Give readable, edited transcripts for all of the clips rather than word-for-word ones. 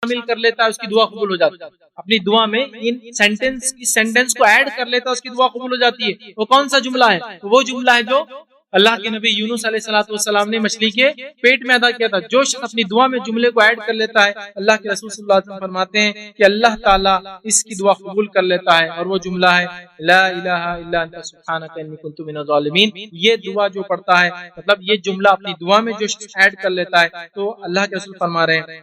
شامل کر لیتا ہے اس کی دعا قبول ہو جاتی ہے. اپنی دعا میں ان سینٹنس کو ایڈ کر لیتا ہے اس کی دعا قبول ہو جاتی ہے. وہ کون سا جملہ ہے؟ وہ جملہ ہے جو اللہ کے نبی یونس علیہ السلام نے مچھلی کے پیٹ میں ادا کیا تھا. جو شخص اپنی دعا میں جملے کو ایڈ کر لیتا ہے اللہ کے رسول صلی اللہ علیہ وسلم فرماتے ہیں کہ اللہ تعالیٰ اس کی دعا قبول کر لیتا ہے. اور وہ جملہ ہے لا الہ الا انت سبحانک انی کنت من الظالمین. یہ دعا جو پڑھتا ہے مطلب یہ جملہ اپنی دعا میں جو شخص ایڈ کر لیتا ہے تو اللہ کے رسول فرما رہے ہیں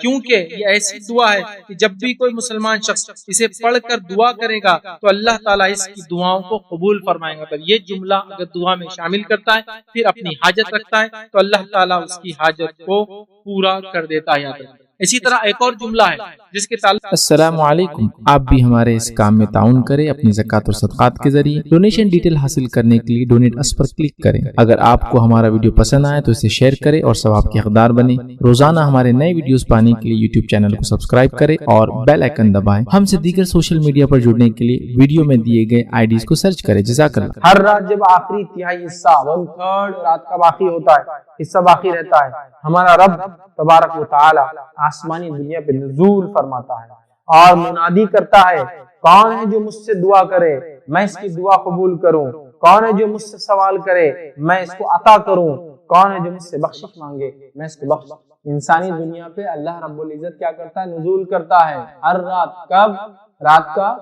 کیونکہ یہ ایسی دعا ہے کہ جب بھی کوئی مسلمان شخص اسے پڑھ کر دعا کرے گا تو اللہ تعالیٰ اس کی دعاؤں کو قبول فرمائے گا. یہ جملہ اگر دعا میں شامل کرتا ہے پھر اپنی حاجت رکھتا ہے تو اللہ تعالیٰ اس کی حاجت کو پورا کر دیتا ہے. اسی طرح ایک اور جملہ ہے جس کے تعلق السلام علیکم. آپ بھی ہمارے اس کام میں تعاون کریں اپنی زکوٰۃ اور صدقات کے ذریعے. ڈونیشن ڈیٹیل حاصل کرنے کے لیے ڈونیٹ اس پر کلک کریں. اگر آپ کو ہمارا ویڈیو پسند آئے تو اسے شیئر کریں اور ثواب کے حقدار بنیں. روزانہ ہمارے نئے ویڈیوز پانے کے لیے یوٹیوب چینل کو سبسکرائب کریں اور بیل آئیکن دبائیں. ہم سے دیگر سوشل میڈیا پر جڑنے کے لیے ویڈیو میں دیے گئے آئی ڈیز کو سرچ کریں. جزاک اللہ. ہر رات جب آخری تہائی حصہ 1/3 رات کا باقی ہوتا ہے، حصہ باقی رہتا ہے، ہمارا رب تبارک و تعالی آسمانی دنیا پہ نزول فرماتا ہے اور منادی کرتا ہے کون ہے جو مجھ سے دعا کرے میں اس کی دعا قبول کروں، کون ہے جو مجھ سے سوال کرے میں اس کو عطا کروں، کون ہے جو مجھ سے بخشش مانگے میں اس کو بخش. انسانی دنیا پہ اللہ رب العزت کیا کرتا ہے؟ نزول کرتا ہے ہر رات. کب؟ رات کا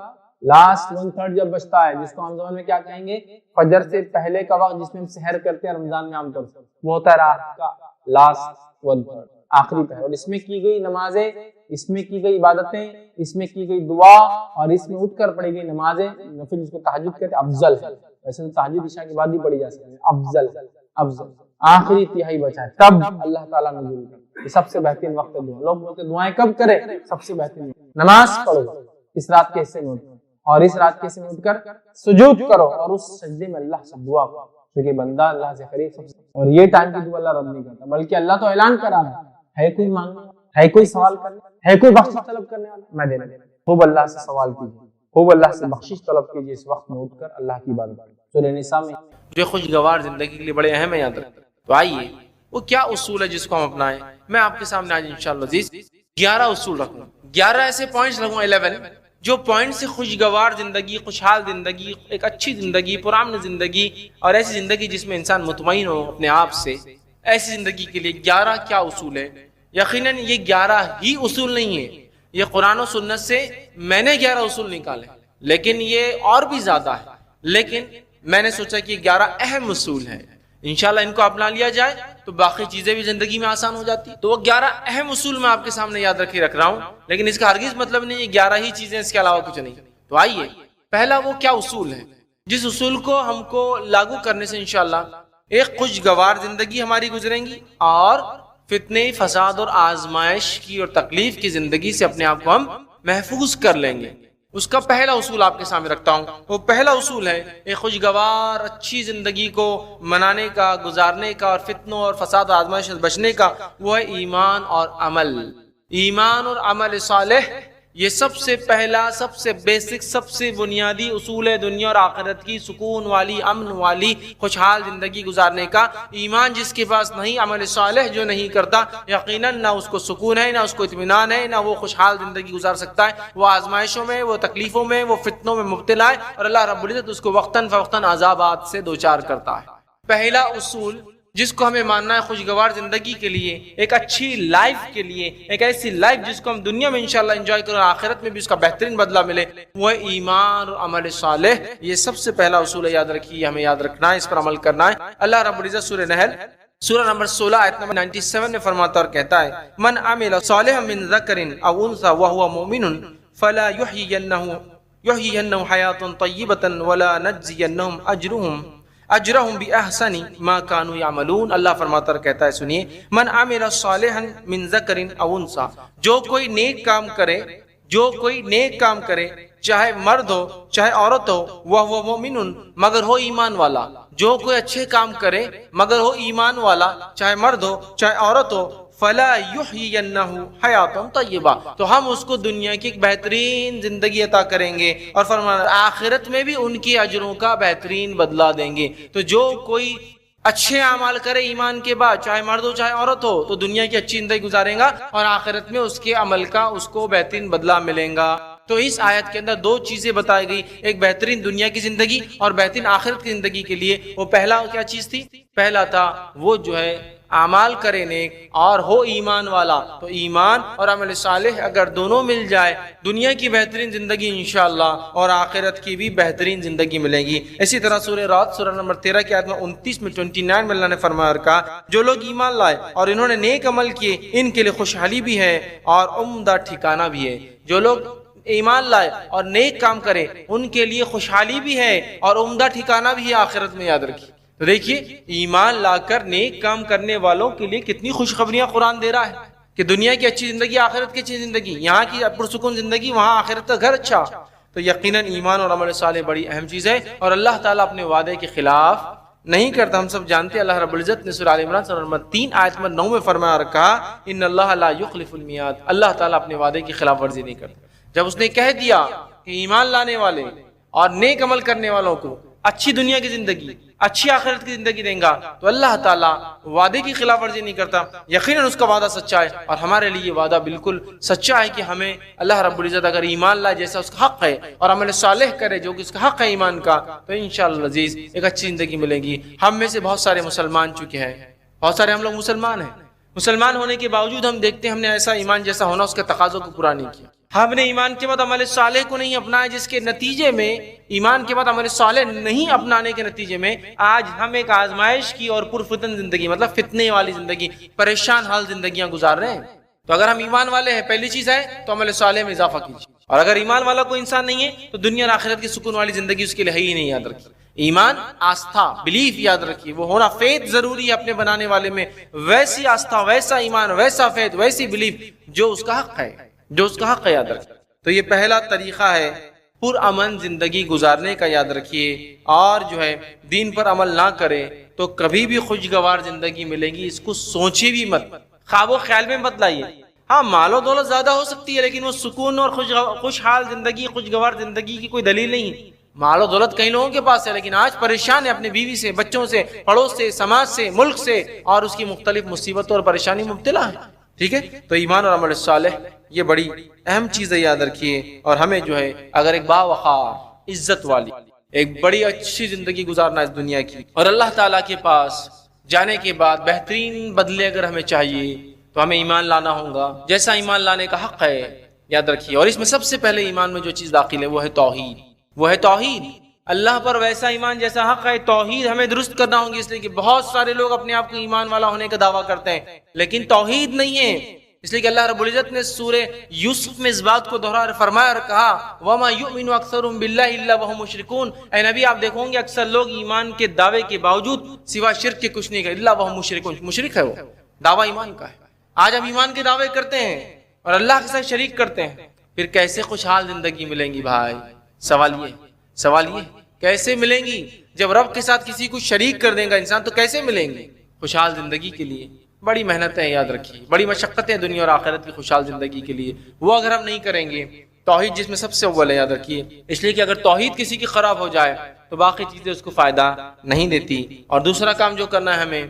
لاسٹ 1/3 جب بچتا ہے، جس کو ہم زبان میں کیا کہیں گے؟ فجر سے پہلے کا وقت جس میں ہم سحر کرتے ہیں رمضان میں عام طور سے، وہ ہوتا ہے رات کا لاسٹ 1/3 آخری پہر. اور اس میں کی گئی نمازیں، اس میں کی گئی عبادتیں، اس میں کی گئی دعا اور اس میں اٹھ کر پڑھی گئی نمازیں نفل جس کو تہجد کہتے ہیں افضل ہے. ویسے تو تہجد عشاء کے بعد بھی پڑھی جا سکتی ہے. افضل آخری تہائی بچا ہے تب اللہ تعالیٰ نزول کرتا ہے. یہ سب سے بہترین وقت ہے دعا. لوگ بولتے ہیں دعائیں کب کرے؟ سب سے بہترین نماز پڑھو اس رات کے حصے میں اٹھ اور اس رات کے حصے میں اٹھ کر سجود کرو اور اس سجدے میں اللہ سے دعا کرو کیونکہ بندہ اللہ سے قریب سب سے. اور یہ ٹائم کی دعا اللہ رد نہیں کرتا بلکہ اللہ تو اعلان کرا رہا ہے کوئی مانگنے ہے، کوئی سوال کرنے ہے، کوئی بخشش طلب کرنے والا میں دینے. خوب اللہ سے سوال کیجیے، خوب اللہ سے بخشش طلب کیجیے اس وقت میں اٹھ کر اللہ کی عبادت. سورہ نساء میں جو خوشگوار زندگی کے لیے بڑے اہم ہے یاد رکھیں. تو آئیے وہ کیا اصول ہے جس کو ہم اپنائیں. میں آپ کے سامنے آج انشاءاللہ عزیز 11 اصول رکھوں، 11 ایسے پوائنٹس رکھوں 11 جو پوائنٹ سے خوشگوار زندگی، خوشحال زندگی، ایک اچھی زندگی، پرامن زندگی اور ایسی زندگی جس میں انسان مطمئن ہو اپنے آپ سے، ایسی زندگی کے لیے 11 کیا اصول ہے. یقیناً یہ 11 ہی اصول نہیں ہے، یہ قرآن و سنت سے میں نے 11 اصول نکالے لیکن یہ اور بھی زیادہ ہے. لیکن میں نے سوچا کہ 11 اہم اصول ہیں، انشاءاللہ ان کو اپنا لیا جائے تو باقی چیزیں بھی زندگی میں آسان ہو جاتی. تو وہ 11 اہم اصول میں آپ کے سامنے یاد رکھ رہا ہوں لیکن اس کا ہرگز مطلب نہیں یہ 11 ہی چیزیں اس کے علاوہ کچھ نہیں. تو آئیے پہلا وہ کیا اصول ہے جس اصول کو ہم کو لاگو کرنے سے انشاءاللہ ایک خوشگوار زندگی ہماری گزریں گی اور فتنے، فساد اور آزمائش کی اور تکلیف کی زندگی سے اپنے آپ کو ہم محفوظ کر لیں گے. اس کا پہلا اصول آپ کے سامنے رکھتا ہوں. وہ پہلا اصول ہے ایک خوشگوار اچھی زندگی کو منانے کا، گزارنے کا اور فتنوں اور فساد اور آزمائش سے بچنے کا. وہ ہے ایمان اور عمل. ایمان اور عمل صالح یہ سب سے پہلا، سب سے بیسک، سب سے بنیادی اصول ہے دنیا اور آخرت کی سکون والی، امن والی، خوشحال زندگی گزارنے کا. ایمان جس کے پاس نہیں، عمل صالح جو نہیں کرتا، یقیناً نہ اس کو سکون ہے، نہ اس کو اطمینان ہے، نہ وہ خوشحال زندگی گزار سکتا ہے. وہ آزمائشوں میں، وہ تکلیفوں میں، وہ فتنوں میں مبتلا ہے اور اللہ رب العزت اس کو وقتاً فوقتاً عذابات سے دوچار کرتا ہے. پہلا اصول جس کو ہمیں ماننا ہے خوشگوار زندگی کے لیے، ایک اچھی لائف کے لیے، ایک ایسی لائف جس کو ہم دنیا میں انشاءاللہ انجوائے کریں اور آخرت میں بھی اس کا بہترین بدلہ ملے، وہ ہے ایمان اور عمل صالح. یہ سب سے پہلا اصول ہے، یاد رکھیے، ہمیں یاد رکھنا ہے، اس پر عمل کرنا ہے. اللہ رب العزت سورہ نحل سورہ نمبر 16 آیت نمبر 97 میں فرماتا اور کہتا ہے من عمل صالحا من ذکر او انثى وهو مؤمن فلا يحيينه حیاة طیبة ولا نجزینهم اجرہم بأحسن ما كانوا يعملون. اللہ فرماتا اور کہتا ہے سنیے، من عمل صالحا من ذکر او انثى، جو کوئی نیک کام کرے، جو کوئی نیک کام کرے، چاہے مرد ہو چاہے عورت ہو، وہ مومن مگر ہو ایمان والا. جو کوئی اچھے کام کرے مگر ہو ایمان والا، چاہے مرد ہو چاہے عورت ہو، فلا یحیینہ حیات طیبہ، تو ہم اس کو دنیا کی ایک بہترین زندگی عطا کریں گے اور فرمایا آخرت میں بھی ان کی اجروں کا بہترین بدلہ دیں گے. تو جو کوئی اچھے اعمال کرے ایمان کے بعد، چاہے مرد ہو چاہے عورت ہو، تو دنیا کی اچھی زندگی گزارے گا اور آخرت میں اس کے عمل کا اس کو بہترین بدلہ ملے گا۔ تو اس آیت کے اندر دو چیزیں بتائی گئی، ایک بہترین دنیا کی زندگی اور بہترین آخرت کی زندگی کے لیے۔ وہ پہلا کیا چیز تھی؟ پہلا تھا وہ جو ہے اعمال کرے نیک اور ہو ایمان والا۔ تو ایمان اور عمل صالح اگر دونوں مل جائے، دنیا کی بہترین زندگی انشاءاللہ اور آخرت کی بھی بہترین زندگی ملے گی۔ اسی طرح سورہ رات سورہ نمبر 13 کی آیت میں 29 میں 29 میں اللہ نے فرمایا کہا، جو لوگ ایمان لائے اور انہوں نے نیک عمل کیے ان کے لیے خوشحالی بھی ہے اور عمدہ ٹھکانہ بھی ہے۔ جو لوگ ایمان لائے اور نیک کام کرے ان کے لیے خوشحالی بھی ہے اور عمدہ ٹھکانہ بھی ہے آخرت میں، یاد رکھیے۔ تو دیکھیے ایمان لا کر نیک کام کرنے والوں کے لیے کتنی خوشخبریاں قرآن دے رہا ہے کہ دنیا کی اچھی زندگی، آخرت کی اچھی زندگی، یہاں کی پرسکون زندگی، وہاں آخرت کا گھر اچھا۔ تو یقیناً ایمان اور عمل صالح بڑی اہم چیز ہے اور اللہ تعالیٰ اپنے وعدے کے خلاف نہیں کرتا۔ ہم سب جانتے ہیں اللہ رب العزت نے سورہ آل عمران سورہ نمبر 3 آیت نمبر 9 میں فرمایا اور کہا، ان اللہ لا یخلف المیعاد، اللہ تعالیٰ اپنے وعدے کی خلاف ورزی نہیں کرتا۔ جب اس نے کہہ دیا کہ ایمان لانے والے اور نیک عمل کرنے والوں کو اچھی دنیا کی زندگی، اچھی آخرت کی زندگی دیں گا، تو اللہ تعالیٰ وعدے کی خلاف ورزی نہیں کرتا۔ یقیناً اس کا وعدہ سچا ہے اور ہمارے لیے یہ وعدہ بالکل سچا ہے کہ ہمیں اللہ رب العزت اگر ایمان لائے جیسا اس کا حق ہے اور عمل صالح کرے جو کہ اس کا حق ہے ایمان کا، تو انشاءاللہ عزیز ایک اچھی زندگی ملے گی۔ ہم میں سے بہت سارے مسلمان چکے ہیں، بہت سارے ہم لوگ مسلمان ہیں، مسلمان ہونے کے باوجود ہم دیکھتے ہیں ہم نے ایسا ایمان جیسا ہونا اس کے تقاضوں کو پورا نہیں کیا۔ ہم نے ایمان کے بعد عمل صالح کو نہیں اپنایا، جس کے نتیجے میں ایمان کے بعد عمل صالح نہیں اپنانے کے نتیجے میں آج ہم ایک آزمائش کی اور پرفتن زندگی، مطلب فتنے والی زندگی، پریشان حال زندگیاں گزار رہے ہیں۔ تو اگر ہم ایمان والے ہیں، پہلی چیز ہے تو عمل صالح میں اضافہ کیجیے، اور اگر ایمان والا کوئی انسان نہیں ہے تو دنیا اور آخرت کی سکون والی زندگی اس کے لیے ہے ہی نہیں، یاد رکھیے۔ ایمان آستھا، بلیف یاد رکھیے، وہ ہونا، فیت ضروری ہے اپنے بنانے والے میں، ویسی آستھا، ویسا ایمان، ویسا فیت، ویسی بلیف جو اس کا حق ہے، جو اس کا حق ہے، یاد رکھیے۔ تو یہ پہلا طریقہ ہے پرامن زندگی گزارنے کا، یاد رکھیے۔ اور جو ہے دین پر عمل نہ کرے تو کبھی بھی خوشگوار زندگی ملے گی، اس کو سوچے بھی مت، خواب و خیال میں مت لائیے۔ ہاں مال و دولت زیادہ ہو سکتی ہے لیکن وہ سکون اور خوشحال زندگی، خوشگوار زندگی کی کوئی دلیل نہیں ہے۔ مال و دولت کئی لوگوں کے پاس ہے لیکن آج پریشان ہے اپنے بیوی سے، بچوں سے، پڑوس سے، سماج سے، ملک سے، اور اس کی مختلف مصیبتوں اور پریشانی مبتلا ہے۔ ٹھیک ہے، تو ایمان اور عمل صالح یہ بڑی اہم چیز ہے، یاد رکھیے۔ اور ہمیں جو ہے اگر ایک باوقار، عزت والی، ایک بڑی اچھی زندگی گزارنا اس دنیا کی، اور اللہ تعالیٰ کے پاس جانے کے بعد بہترین بدلے اگر ہمیں چاہیے تو ہمیں ایمان لانا ہوگا جیسا ایمان لانے کا حق ہے، یاد رکھیے۔ اور اس میں سب سے پہلے ایمان میں جو چیز داخل ہے وہ ہے توحید، وہ ہے توحید۔ اللہ پر ویسا ایمان جیسا حق ہے، توحید ہمیں درست کرنا ہوگی، اس لیے کہ بہت سارے لوگ اپنے آپ کو ایمان والا ہونے کا دعویٰ کرتے ہیں لیکن توحید نہیں ہے۔ اس لیے کہ اللہ رب العزت نے سورہ یوسف میں اس بات کو دہرا فرمایا اور کہا وَمَا يُؤْمِنُ أَكْثَرُهُم بِاللَّهِ إِلَّا وَهُمْ مُشْرِكُونَ۔ اے نبی آپ دیکھو گے اکثر لوگ ایمان کے دعوے کے باوجود سوا شرک کے کچھ نہیں کرتے، الا وَهُمْ مُشْرِكُونَ، مشرک ہے، وہ دعویٰ ایمان کا ہے۔ آج ہم ایمان کے دعوے کرتے ہیں اور اللہ کے ساتھ شریک کرتے ہیں، پھر کیسے خوشحال زندگی ملیں گی بھائی؟ سوال یہ کیسے ملیں گی؟ جب رب کے ساتھ کسی کو شریک کر دے گا انسان تو کیسے ملیں گے خوشحال زندگی کے لیے؟ بڑی محنت ہے، یاد رکھیے، بڑی مشقتیں دنیا اور آخرت کی خوشحال زندگی کے لیے، وہ اگر ہم نہیں کریں گے، توحید جس میں سب سے اول ہے، یاد رکھیے۔ اس لیے کہ اگر توحید کسی کی خراب ہو جائے تو باقی چیزیں اس کو فائدہ نہیں دیتی۔ اور دوسرا کام جو کرنا ہے ہمیں،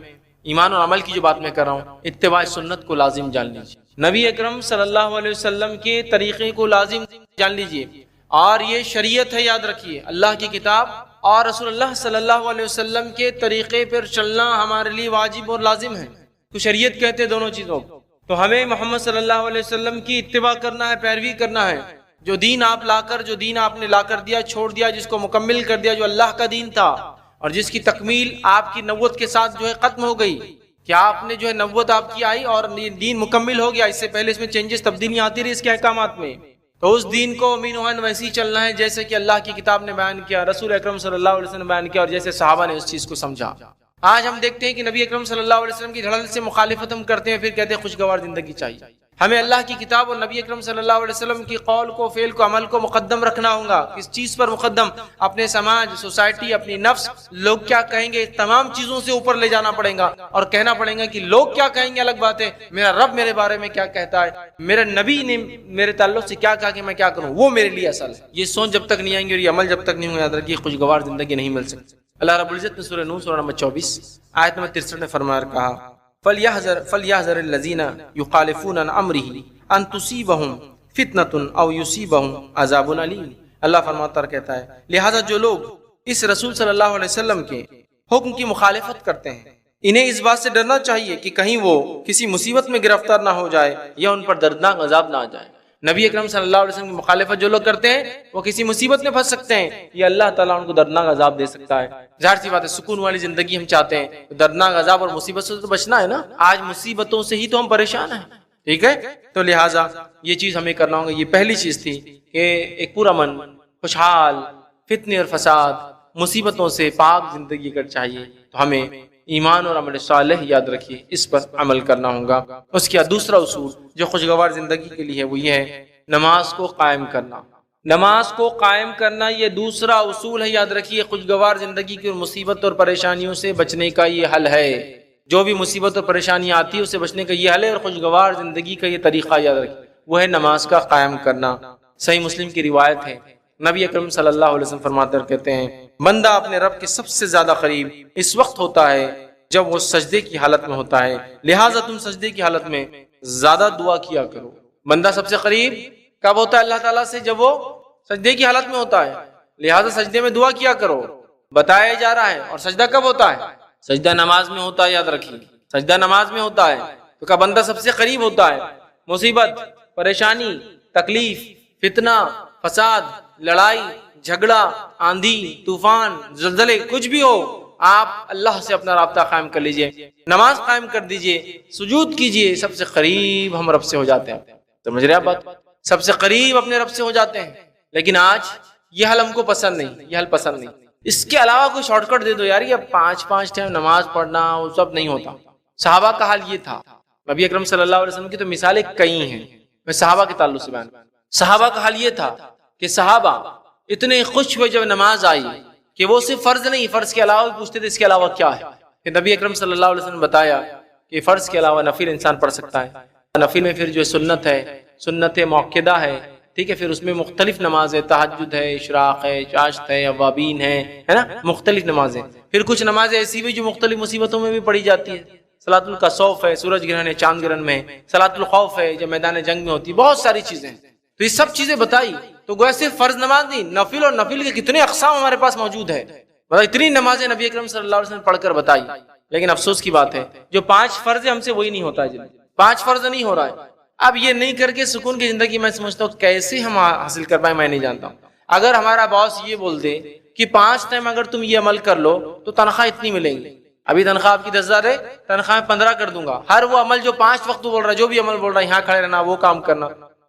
ایمان اور عمل کی جو بات میں کر رہا ہوں، اتباع سنت کو لازم جان لیجیے، نبی اکرم صلی اللہ علیہ وسلم کے طریقے کو لازم جان لیجیے۔ اور یہ شریعت ہے، یاد رکھیے، اللہ کی کتاب اور رسول اللہ صلی اللہ علیہ وسلم کے طریقے پر چلنا ہمارے لیے واجب اور لازم ہے۔ تو شریعت کہتے ہیں دونوں چیزوں کو، تو ہمیں محمد صلی اللہ علیہ وسلم کی اتباع کرنا ہے، پیروی کرنا ہے۔ جو دین آپ نے لا کر دیا، چھوڑ دیا، جس کو مکمل کر دیا، جو اللہ کا دین تھا اور جس کی تکمیل آپ کی نبوت کے ساتھ جو ہے ختم ہو گئی، کہ آپ نے جو ہے نبوت آپ کی آئی اور دین مکمل ہو گیا، اس سے پہلے اس میں چینجز، تبدیلیاں آتی رہی اس کے احکامات میں، تو اس دین کو امین وہن ویسے ہی چلنا ہے جیسے کہ اللہ کی کتاب نے بیان کیا، رسول اکرم صلی اللہ علیہ وسلم نے بیان کیا، اور جیسے صحابہ نے اس چیز کو سمجھا۔ آج ہم دیکھتے ہیں کہ نبی اکرم صلی اللہ علیہ وسلم کی دھڑل سے مخالفت ہم کرتے ہیں، پھر کہتے ہیں خوشگوار زندگی چاہیے۔ ہمیں اللہ کی کتاب اور نبی اکرم صلی اللہ علیہ وسلم کی قول کو، فعل کو، عمل کو مقدم رکھنا ہوگا۔ کس چیز پر مقدم؟ اپنے سماج، سوسائٹی، اپنی نفس، لوگ کیا کہیں گے، تمام چیزوں سے اوپر لے جانا پڑے گا اور کہنا پڑے گا کہ لوگ کیا کہیں گے الگ بات ہے، میرا رب میرے بارے میں کیا کہتا ہے، میرے نبی نے میرے تعلق سے کیا کہا کہ میں کیا کروں، وہ میرے لیے اصل ہے۔ یہ سوچ جب تک نہیں آئیں گے اور یہ عمل جب تک نہیں ہوگا، یاد رکھیے خوشگوار زندگی نہیں مل سکتی۔ اللہ رب العزت نے سورہ نور سورہ نمبر 24 آیت نمبر 63 میں فرمایا کہا فَلْيَحْذَرِ الَّذِينَ يُخَالِفُونَ عَنْ أَمْرِهِ أَن تُصِيبَهُمْ فِتْنَةٌ أَوْ يُصِيبَهُمْ عَذَابٌ أَلِيمٌ۔ اللہ فرماتا کہتا ہے لہذا جو لوگ اس رسول صلی اللہ علیہ وسلم کے حکم کی مخالفت کرتے ہیں انہیں اس بات سے ڈرنا چاہیے کہ کہیں وہ کسی مصیبت میں گرفتار نہ ہو جائے یا ان پر دردناک عذاب نہ آ جائے۔ نبی اکرم صلی اللہ علیہ وسلم کی مخالفت جو لوگ کرتے ہیں وہ کسی مصیبت میں پھنس سکتے ہیں یا اللہ تعالیٰ ان کو دردناک عذاب دے سکتا ہے۔ ظاہر سی بات ہے سکون والی زندگی ہم چاہتے ہیں، تو دردناک عذاب اور مصیبت سے تو بچنا ہے نا۔ آج مصیبتوں سے ہی تو ہم پریشان ہیں، ٹھیک ہے؟ تو لہٰذا یہ چیز ہمیں کرنا ہوگا۔ یہ پہلی چیز تھی کہ ایک پورا من خوشحال، فتنے اور فساد، مصیبتوں سے پاک زندگی کر چاہیے، تو ہمیں ایمان اور عمل صالح یاد رکھیے، اس پر عمل کرنا ہوگا۔ اس کا دوسرا اصول جو خوشگوار زندگی کے لیے ہے وہ یہ ہے نماز کو قائم کرنا۔ نماز کو قائم کرنا یہ دوسرا اصول ہے، یاد رکھیے۔ خوشگوار زندگی کی مصیبت اور پریشانیوں سے بچنے کا یہ حل ہے۔ جو بھی مصیبت اور پریشانیاں آتی ہے اس سے بچنے کا یہ حل ہے، اور خوشگوار زندگی کا یہ طریقہ یاد رکھیے، وہ ہے نماز کا قائم کرنا۔ صحیح مسلم کی روایت ہے، نبی اکرم صلی اللہ علیہ وسلم فرماتے اور کہتے ہیں بندہ اپنے رب کے سب سے زیادہ قریب اس وقت ہوتا ہے جب وہ سجدے کی حالت میں ہوتا ہے، لہٰذا تم سجدے کی حالت میں زیادہ دعا کیا کرو۔ بندہ سب سے قریب کب ہوتا ہے اللہ تعالیٰ سے؟ جب وہ سجدے کی حالت میں ہوتا ہے، لہٰذا سجدے میں دعا کیا کرو۔ بتایا جا رہا ہے، اور سجدہ کب ہوتا ہے؟ سجدہ نماز میں ہوتا ہے، یاد رکھیے سجدہ نماز میں ہوتا ہے۔ تو کیا بندہ سب سے قریب ہوتا ہے؟ مصیبت، پریشانی، تکلیف، فتنہ، فساد، لڑائی جھگڑا، آندھی طوفان، زلزلے، کچھ بھی ہو، آپ اللہ سے اپنا رابطہ قائم کر لیجئے، نماز قائم کر دیجئے، سجود کیجئے، سب سے قریب ہم رب سے ہو جاتے ہیں۔ سمجھ رہے آپ بات؟ سب سے قریب اپنے رب سے ہو جاتے ہیں۔ لیکن آج یہ حل ہم کو پسند نہیں، یہ حل پسند نہیں۔ اس کے علاوہ کوئی شارٹ کٹ دے دو یار، یہ 5 ٹائم نماز پڑھنا وہ سب نہیں ہوتا۔ صحابہ کا حال یہ تھا، نبی اکرم صلی اللہ علیہ وسلم کی تو مثالیں کئی ہیں، میں صحابہ کے تعلق سے بیان۔ صحابہ کا حال یہ تھا کہ صحابہ اتنے خوش ہوئے جب نماز آئی کہ وہ صرف فرض نہیں، فرض کے علاوہ بھی پوچھتے تھے اس کے علاوہ کیا ہے۔ کہ نبی اکرم صلی اللہ علیہ وسلم نے بتایا کہ فرض کے علاوہ نفل انسان پڑھ سکتا ہے۔ نفل میں پھر جو سنت ہے، سنت موقدہ ہے، ٹھیک ہے، پھر اس میں مختلف نمازیں، تہجد ہے، اشراق ہے، چاشت ہے، اوابین ہے نا، مختلف نمازیں۔ پھر کچھ نمازیں ایسی بھی جو مختلف مصیبتوں میں بھی پڑھی جاتی ہے۔ صلاۃ الکسوف ہے، سورج گرہن ہے، چاند گرہن میں، صلاۃ الخوف ہے جو میدان جنگ میں ہوتی ہے، بہت ساری چیزیں۔ تو یہ سب چیزیں بتائی تو گویا صرف فرض نماز نہیں، نفل، اور نفل کے کتنے اقسام ہمارے پاس موجود ہے۔ مطلب اتنی نمازیں نبی اکرم صلی اللہ علیہ وسلم نے پڑھ کر بتائی۔ لیکن افسوس کی بات ہے جو 5 فرض ہے ہم سے وہی نہیں ہوتا ہے، 5 فرض نہیں ہو رہا ہے۔ اب یہ نہیں کر کے سکون کی زندگی میں سمجھتا ہوں کیسے ہم حاصل کر پائیں، میں نہیں جانتا ہوں۔ اگر ہمارا باس یہ بول دے کہ 5 ٹائم اگر تم یہ عمل کر لو تو تنخواہ اتنی ملیں گی، ابھی تنخواہ آپ کی 10,000 ہے، تنخواہ میں 15 کر دوں گا، ہر وہ عمل جو 5 وقت بول رہا ہے، جو بھی عمل بول رہا ہے، یہاں کھڑے رہنا، وہ کام کرنا،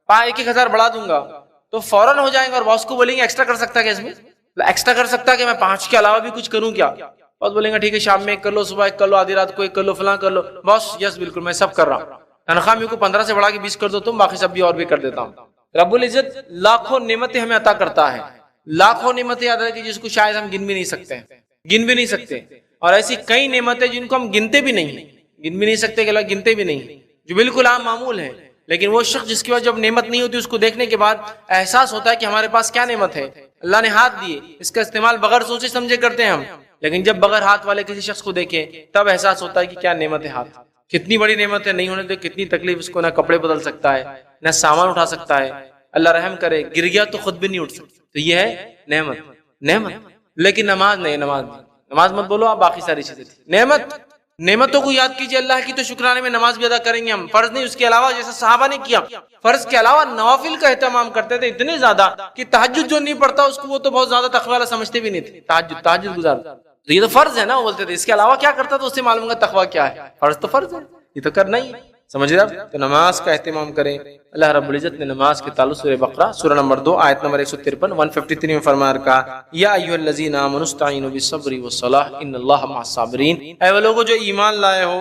1,000 بڑھا دوں گا، تو فوراً ہو جائیں گے۔ اور باس کو بولیں گے ایکسٹرا کر سکتا ہے، کہ اس میں ایکسٹرا کر سکتا ہے کہ میں 5 کے علاوہ بھی کچھ کروں کیا؟ باس بولیں گے ٹھیک ہے، شام میں 1 کر لو، صبح 1 کر لو، آدھی رات کو 1 کر لو، فلاں کر لو۔ باس یس بالکل میں سب کر رہا ہوں، تنخواہ میں کو 15 سے بڑھا کے 20 کر دو تم، باقی سب بھی اور بھی کر دیتا ہوں۔ رب العزت لاکھوں نعمتیں ہمیں عطا کرتا ہے، لاکھوں نعمتیں یاد رکھیں جس کو شاید ہم گن بھی نہیں سکتے، گن بھی نہیں سکتے۔ اور ایسی کئی نعمتیں جن کو ہم گنتے بھی نہیں، گن بھی نہیں سکتے کہ گنتے بھی نہیں، جو بالکل عام معمول ہے۔ لیکن وہ شخص جس کے پاس جب نعمت نہیں ہوتی، اس کو دیکھنے کے بعد احساس ہوتا ہے کہ ہمارے پاس کیا نعمت ہے، اللہ نے ہاتھ دیے، اس کا استعمال بغیر سوچے سمجھے کرتے ہیں ہم۔ لیکن جب بغیر ہاتھ والے کسی شخص کو دیکھیں تب احساس ہوتا ہے کہ کیا نعمت ہے ہاتھ، کتنی بڑی نعمت ہے، نہیں ہونے تو کتنی تکلیف اس کو، نہ کپڑے بدل سکتا ہے، نہ سامان اٹھا سکتا ہے، اللہ رحم کرے گر گیا تو خود بھی نہیں اٹھ سکتا۔ تو یہ ہے نعمت، نعمت۔ لیکن نماز نہیں، نماز مت بولو آپ، باقی ساری چیزیں نعمت۔ نعمتوں کو یاد کیجئے، اللہ کی تو شکرانے میں نماز بھی ادا کریں گے ہم، فرض نہیں، اس کے علاوہ جیسا صحابہ نے کیا، فرض کے علاوہ نوافل کا اہتمام کرتے تھے اتنے زیادہ کہ تہجد جو نہیں پڑھتا اس کو وہ تو بہت زیادہ تقوی والا سمجھتے بھی نہیں تھے، تہجد گزار، تو یہ تو فرض ہے نا، وہ بولتے تھے۔ اس کے علاوہ کیا کرتا تو اس سے معلوم ہوگا تقوی کیا ہے، فرض تو فرض ہے، یہ تو کرنا ہی ہے، سمجھ رہے آپ؟ تو نماز کا اہتمام کریں۔ اللہ رب العزت نے نماز کے تعلق سورہ بقرہ سورہ نمبر 2 آیت نمبر 153 153 میں فرمایا کہا یا ایھا الذین آمنوا استعینوا بالصبر والصلاۃ ان اللہ مع الصابرین، اے وہ لوگوں جو ایمان لائے ہو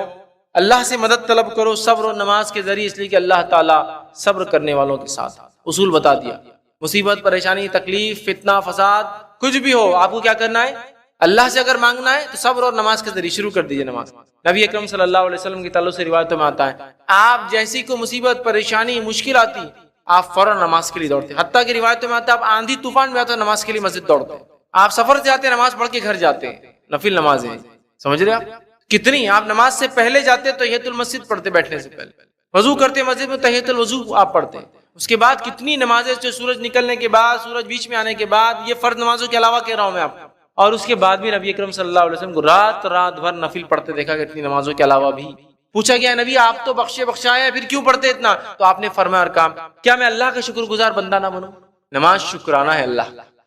اللہ سے مدد طلب کرو صبر و نماز کے ذریعے، اس لیے کہ اللہ تعالیٰ صبر کرنے والوں کے ساتھ۔ اصول بتا دیا، مصیبت، پریشانی، تکلیف، فتنہ، فساد، کچھ بھی ہو آپ کو کیا کرنا ہے، اللہ سے اگر مانگنا ہے تو صبر اور نماز کے ذریعے شروع کر دیجئے نماز۔ نبی اکرم صلی اللہ علیہ وسلم کی تعلق سے روایتوں میں آتا ہے آپ جیسی کو مصیبت، پریشانی، مشکل آتی آپ فوراً نماز کے لیے دوڑتے، حتیٰ کہ روایتوں میں آتا ہے آپ آندھی طوفان میں آتا ہے نماز کے لیے مسجد دوڑتے، آپ سفر سے آتے نماز پڑھ کے گھر جاتے ہیں، نفل نمازیں، سمجھ رہے آپ؟ کتنی آپ نماز سے پہلے جاتے تحیۃ المسجد پڑھتے، بیٹھنے سے پہلے وضو کرتے مسجد میں تحیۃ الوضو آپ پڑھتے، اس کے بعد کتنی نمازیں جو سورج نکلنے کے بعد، سورج بیچ میں آنے کے بعد، یہ فرض نمازوں کے علاوہ کہہ رہا ہوں میں آپ کو، اور اس کے بعد بھی نبی اکرم صلی اللہ علیہ وسلم کو رات بھر نفل پڑھتے دیکھا کہ اتنی نمازوں کے علاوہ بھی۔ پوچھا گیا نبی آپ تو بخشے بخشائے ہیں، پھر کیوں پڑھتے اتنا؟ تو آپ نے فرمایا اور کہا کیا میں اللہ کا شکر گزار بندہ نہ بنوں؟ نماز شکرانہ ہے اللہ،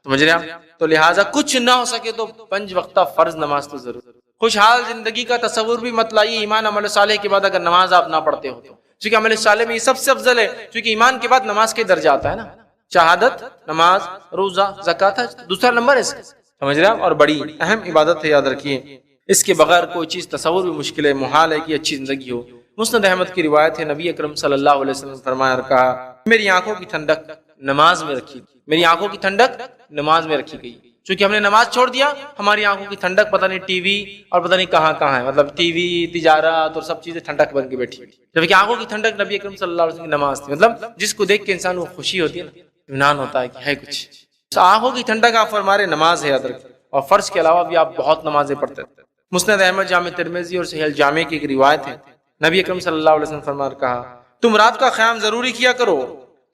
سمجھ رہے ہیں آپ؟ تو لہٰذا کچھ نہ ہو سکے تو 5 وقتہ فرض نماز تو ضرور۔ خوشحال زندگی کا تصور بھی مت لائیے ایمان عمل صالح کے بعد اگر نماز آپ نہ پڑھتے ہو تو، کیونکہ عمل صالح میں یہ سب سے افضل ہے، کیونکہ ایمان کے بعد نماز کے درجہ آتا ہے نا، شہادت، نماز، روزہ، زکوٰۃ، دوسرا نمبر ہے اس کا، سمجھ رہے ہیں؟ اور بڑی اہم عبادت ہے، یاد رکھیے، اس کے بغیر کوئی چیز تصور بھی مشکل ہے، محال ہے کہ اچھی زندگی ہو۔ مسند احمد کی روایت ہے، نبی اکرم صلی اللہ علیہ وسلم نے فرمایا اور کہا میری آنکھوں کی ٹھنڈک نماز میں رکھی، میری آنکھوں کی ٹھنڈک نماز میں رکھی گئی، چونکہ ہم نے نماز چھوڑ دیا، ہماری آنکھوں کی ٹھنڈک پتہ نہیں ٹی وی اور پتہ نہیں کہاں کہاں ہے، مطلب ٹی وی، تجارت اور سب چیزیں ٹھنڈک بن کے بیٹھی ہوئی، جبکہ آنکھوں کی ٹھنڈک نبی اکرم صلی اللہ علیہ وسلم کی نماز تھی، مطلب جس کو دیکھ کے انسان کو خوشی ہوتی ہے نا، اطمینان ہوتا ہے کہ ہے کچھ۔ آنکھوں کی ٹھنڈک آپ فرمارے نماز ہے، یاد رکھیں، اور فرض کے علاوہ بھی آپ بہت نمازیں پڑھتے تھے۔ مسند احمد، جامع ترمذی اور صحیح الجامع کی ایک روایت ہے، نبی اکرم صلی اللہ علیہ وسلم فرمایا اور کہا تم رات کا قیام ضروری کیا کرو،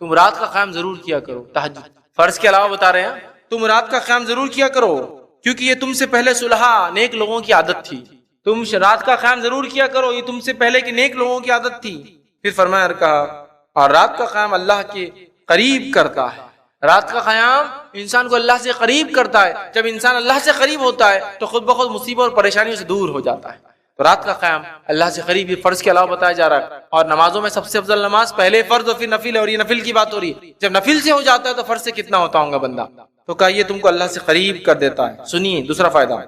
تم رات کا قیام ضرور کیا کرو، تہجد فرض کے علاوہ بتا رہے ہیں، تم رات کا قیام ضرور کیا کرو کیونکہ یہ تم سے پہلے صلحاء نیک لوگوں کی عادت تھی، تم رات کا قیام ضرور کیا کرو، یہ تم سے پہلے کے نیک لوگوں کی عادت تھی۔ پھر فرمایا اور کہا اور رات کا قیام اللہ کے قریب کرتا ہے، رات کا قیام انسان کو اللہ سے قریب کرتا ہے، جب انسان اللہ سے قریب ہوتا ہے تو خود بخود مصیبت اور پریشانیوں سے دور ہو جاتا ہے، تو رات کا قیام اللہ سے قریب، یہ فرض کے علاوہ بتایا جا رہا ہے، اور نمازوں میں سب سے افضل نماز پہلے فرض اور پھر نفل ہے، اور یہ نفل کی بات ہو رہی ہے، جب نفل سے ہو جاتا ہے تو فرض سے کتنا ہوتا ہوگا بندہ، تو کہا یہ تم کو اللہ سے قریب کر دیتا ہے۔ سنیے دوسرا فائدہ،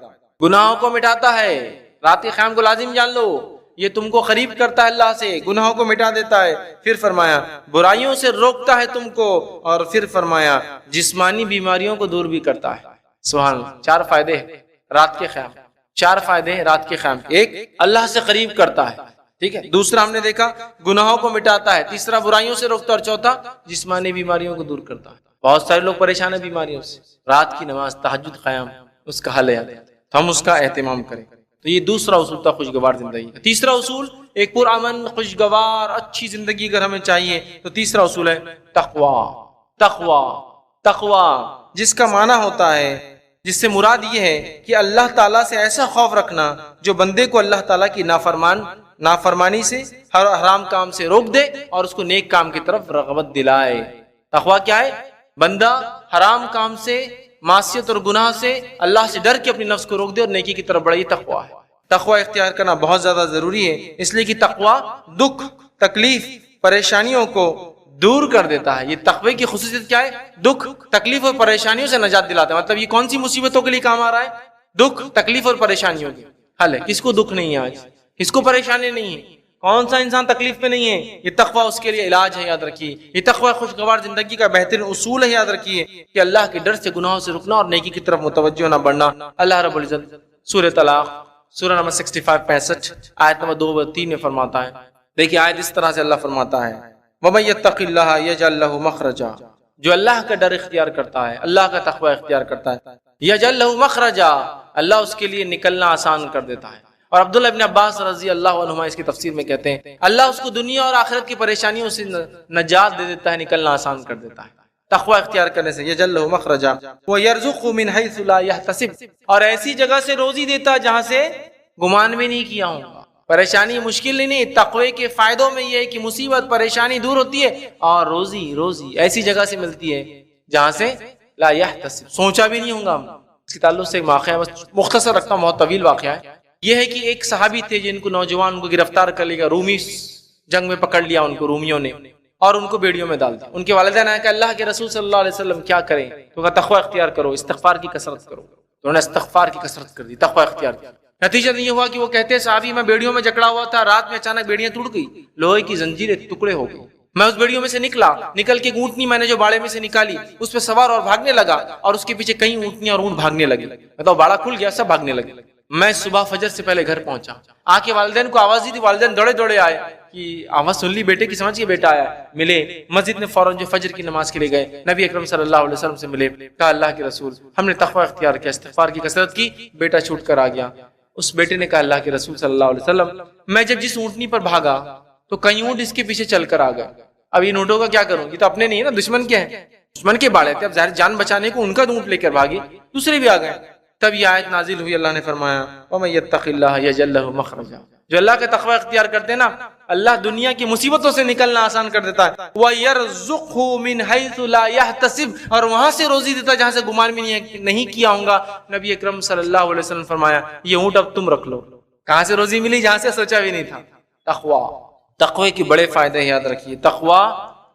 گناہوں کو مٹاتا ہے، رات کے قیام کو لازم جان لو، یہ تم کو قریب کرتا ہے اللہ سے، گناہوں کو مٹا دیتا ہے، پھر فرمایا برائیوں سے روکتا ہے تم کو، اور پھر فرمایا جسمانی بیماریوں کو دور بھی کرتا ہے۔ سبحان اللہ، 4 فائدے رات کے قیام، 4 فائدے ہیں رات کے قیام۔ ایک، اللہ سے قریب کرتا ہے، ٹھیک ہے، دوسرا ہم نے دیکھا گناہوں کو مٹاتا ہے، تیسرا برائیوں سے روکتا ہے، اور چوتھا جسمانی بیماریوں کو دور کرتا ہے۔ بہت سارے لوگ پریشان ہیں بیماریوں سے، رات کی نماز، تہجد، قیام اس کا حل ہے، تو ہم اس کا اہتمام کریں۔ تو یہ دوسرا اصول تھا خوشگوار زندگی کا۔ تیسرا اصول، ایک پرامن خوشگوار اچھی زندگی اگر ہمیں چاہیے تو تیسرا اصول ہے تقوی۔ تقوی، تقوی جس کا معنی ہوتا ہے، جس سے مراد یہ ہے کہ اللہ تعالیٰ سے ایسا خوف رکھنا جو بندے کو اللہ تعالیٰ کی نافرمانی سے، ہر حرام کام سے روک دے اور اس کو نیک کام کی طرف رغبت دلائے۔ تقوی کیا ہے؟ بندہ حرام کام سے، معصیت اور گناہ سے اللہ سے ڈر کے اپنی نفس کو روک دے اور نیکی کی طرف بڑھے، یہ تقوی ہے۔ تقوی اختیار کرنا بہت زیادہ ضروری ہے، اس لیے کہ تقوی دکھ، تکلیف، پریشانیوں کو دور کر دیتا ہے۔ یہ تقوی کی خصوصیت کیا ہے؟ دکھ، تکلیف اور پریشانیوں سے نجات دلاتا ہے۔ مطلب یہ کون سی مصیبتوں کے لیے کام آ رہا ہے؟ دکھ، تکلیف اور پریشانیوں کے حل ہے۔ کس کو دکھ نہیں ہے آج؟ کس کو پریشانی نہیں ہے؟ کون سا انسان تکلیف میں نہیں ہے؟ یہ تقوی اس کے لیے علاج ہے، یاد رکھیے۔ یہ تقوی خوشگوار زندگی کا بہترین اصول ہے، یاد رکھیے کہ اللہ کے ڈر سے گناہوں سے رکنا اور نیکی کی طرف متوجہ نہ بڑھنا۔ اللہ رب العزت سورہ طلاق، سورہ نمبر 65 آیت نمبر 2-3 میں فرماتا ہے، دیکھیے آیت اس طرح سے اللہ فرماتا ہے وَمَن يَتَّقِ اللَّهَ يَجْعَل لَّهُ مَخْرَجًا، جو اللہ کا ڈر اختیار کرتا ہے، اللہ کا تقوی اختیار کرتا ہے، يَجْعَل لَّهُ مَخْرَجًا، اللہ اس کے لیے نکلنا آسان کر دیتا ہے۔ اور عبداللہ ابن عباس رضی اللہ عنہما اس کی تفسیر میں کہتے ہیں اللہ اس کو دنیا اور آخرت کی پریشانیوں سے نجات دے دیتا ہے، نکلنا آسان کر دیتا ہے تقوی اختیار کرنے سے۔ يَجْعَل لَّهُ مَخْرَجًا وَيَرْزُقْهُ مِنْ حَيْثُ لَا يَحْتَسِبُ، اور ایسی جگہ سے روزی دیتا ہے جہاں سے گمان بھی نہیں کیا ہوں۔ پریشانی مشکل نہیں، تقوی کے فائدوں میں یہ ہے کہ مصیبت پریشانی دور ہوتی ہے اور روزی ایسی جگہ سے ملتی ہے جہاں سے لا يحتسب، سوچا بھی نہیں ہوگا۔ اس کے تعلق سے ایک واقعہ بس مختصر رکھتا ہوں، بہت طویل واقعہ ہے۔ یہ ہے کہ ایک صحابی تھے جن کو نوجوان کو گرفتار کر لیا، رومی جنگ میں پکڑ لیا ان کو رومیوں نے، اور ان کو بیڑیوں میں ڈال دیا۔ ان کے والدین نے کہا اللہ کے رسول صلی اللہ علیہ وسلم کیا کریں؟ تو کہا تقوی اختیار کرو، استغفار کی کثرت کرو۔ تو انہوں نے استغفار کی کثرت کر دی، تقوی اختیار کیا۔ نتیجہ یہ ہوا کہ وہ کہتے ہیں صحابی میں بیڑیوں میں جکڑا ہوا تھا، رات میں اچانک بیڑیاں ٹوٹ گئی، لوہے کی زنجیریں ٹکڑے ہو گئی، میں اس بیڑیوں میں سے نکل کے اونٹنی میں نے جو باڑے میں سے نکالی اس پہ سوار اور بھاگنے لگا، اور اس کے پیچھے کئی اونٹنیاں اور اونٹ بھاگنے لگے، مطلب باڑا کھل گیا، سب بھاگنے لگے۔ میں صبح فجر سے پہلے گھر پہنچا، آ کے والدین کو آواز دی تھی، والدین دوڑے دوڑے آئے کہ آواز سن لی بیٹے کی، سمجھ کے بیٹا آیا، ملے مسجد میں فوراً جو فجر کی نماز کے لیے گئے، نبی اکرم صلی اللہ علیہ وسلم سے ملے، کہا اللہ کے رسول ہم نے تقوی اختیار کیا، استغفار کی کثرت کی، بیٹا چھوٹ کر آ گیا۔ اس بیٹے نے کہا اللہ کے رسول صلی اللہ علیہ وسلم میں جب جس اونٹنی پر بھاگا تو کئی اونٹ اس کے پیچھے چل کر آ گئے، اب ان اونٹوں کا کیا کروں؟ یہ تو اپنے نہیں ہے نا، دشمن کے ہیں، دشمن کے باڑے تھے، اب ظاہر جان بچانے کو ان کا اونٹ لے کر بھاگی، دوسرے بھی آ گئے۔ تب یہ آیت نازل ہوئی، اللہ نے فرمایا وَمَن يَتَّقِ اللَّهَ يَجْعَل لَّهُ مَخْرَجًا، جو اللہ کا تقوی اختیار کرتے ہیں نا، اللہ دنیا کی مصیبتوں سے نکلنا آسان کر دیتا ہے، وَيَرْزُقْهُ مِنْ حَيْثُ لَا يَحْتَسِبُ، اور وہاں سے روزی دیتا ہے جہاں سے گمان بھی نہیں کیا ہوں گا۔ نبی اکرم صلی اللہ علیہ وسلم فرمایا یہ اونٹ اب تم رکھ لو، کہاں سے روزی ملی؟ جہاں سے سوچا بھی نہیں تھا۔ تقوی، تقوی کے بڑے فائدے یاد رکھیے، تقوی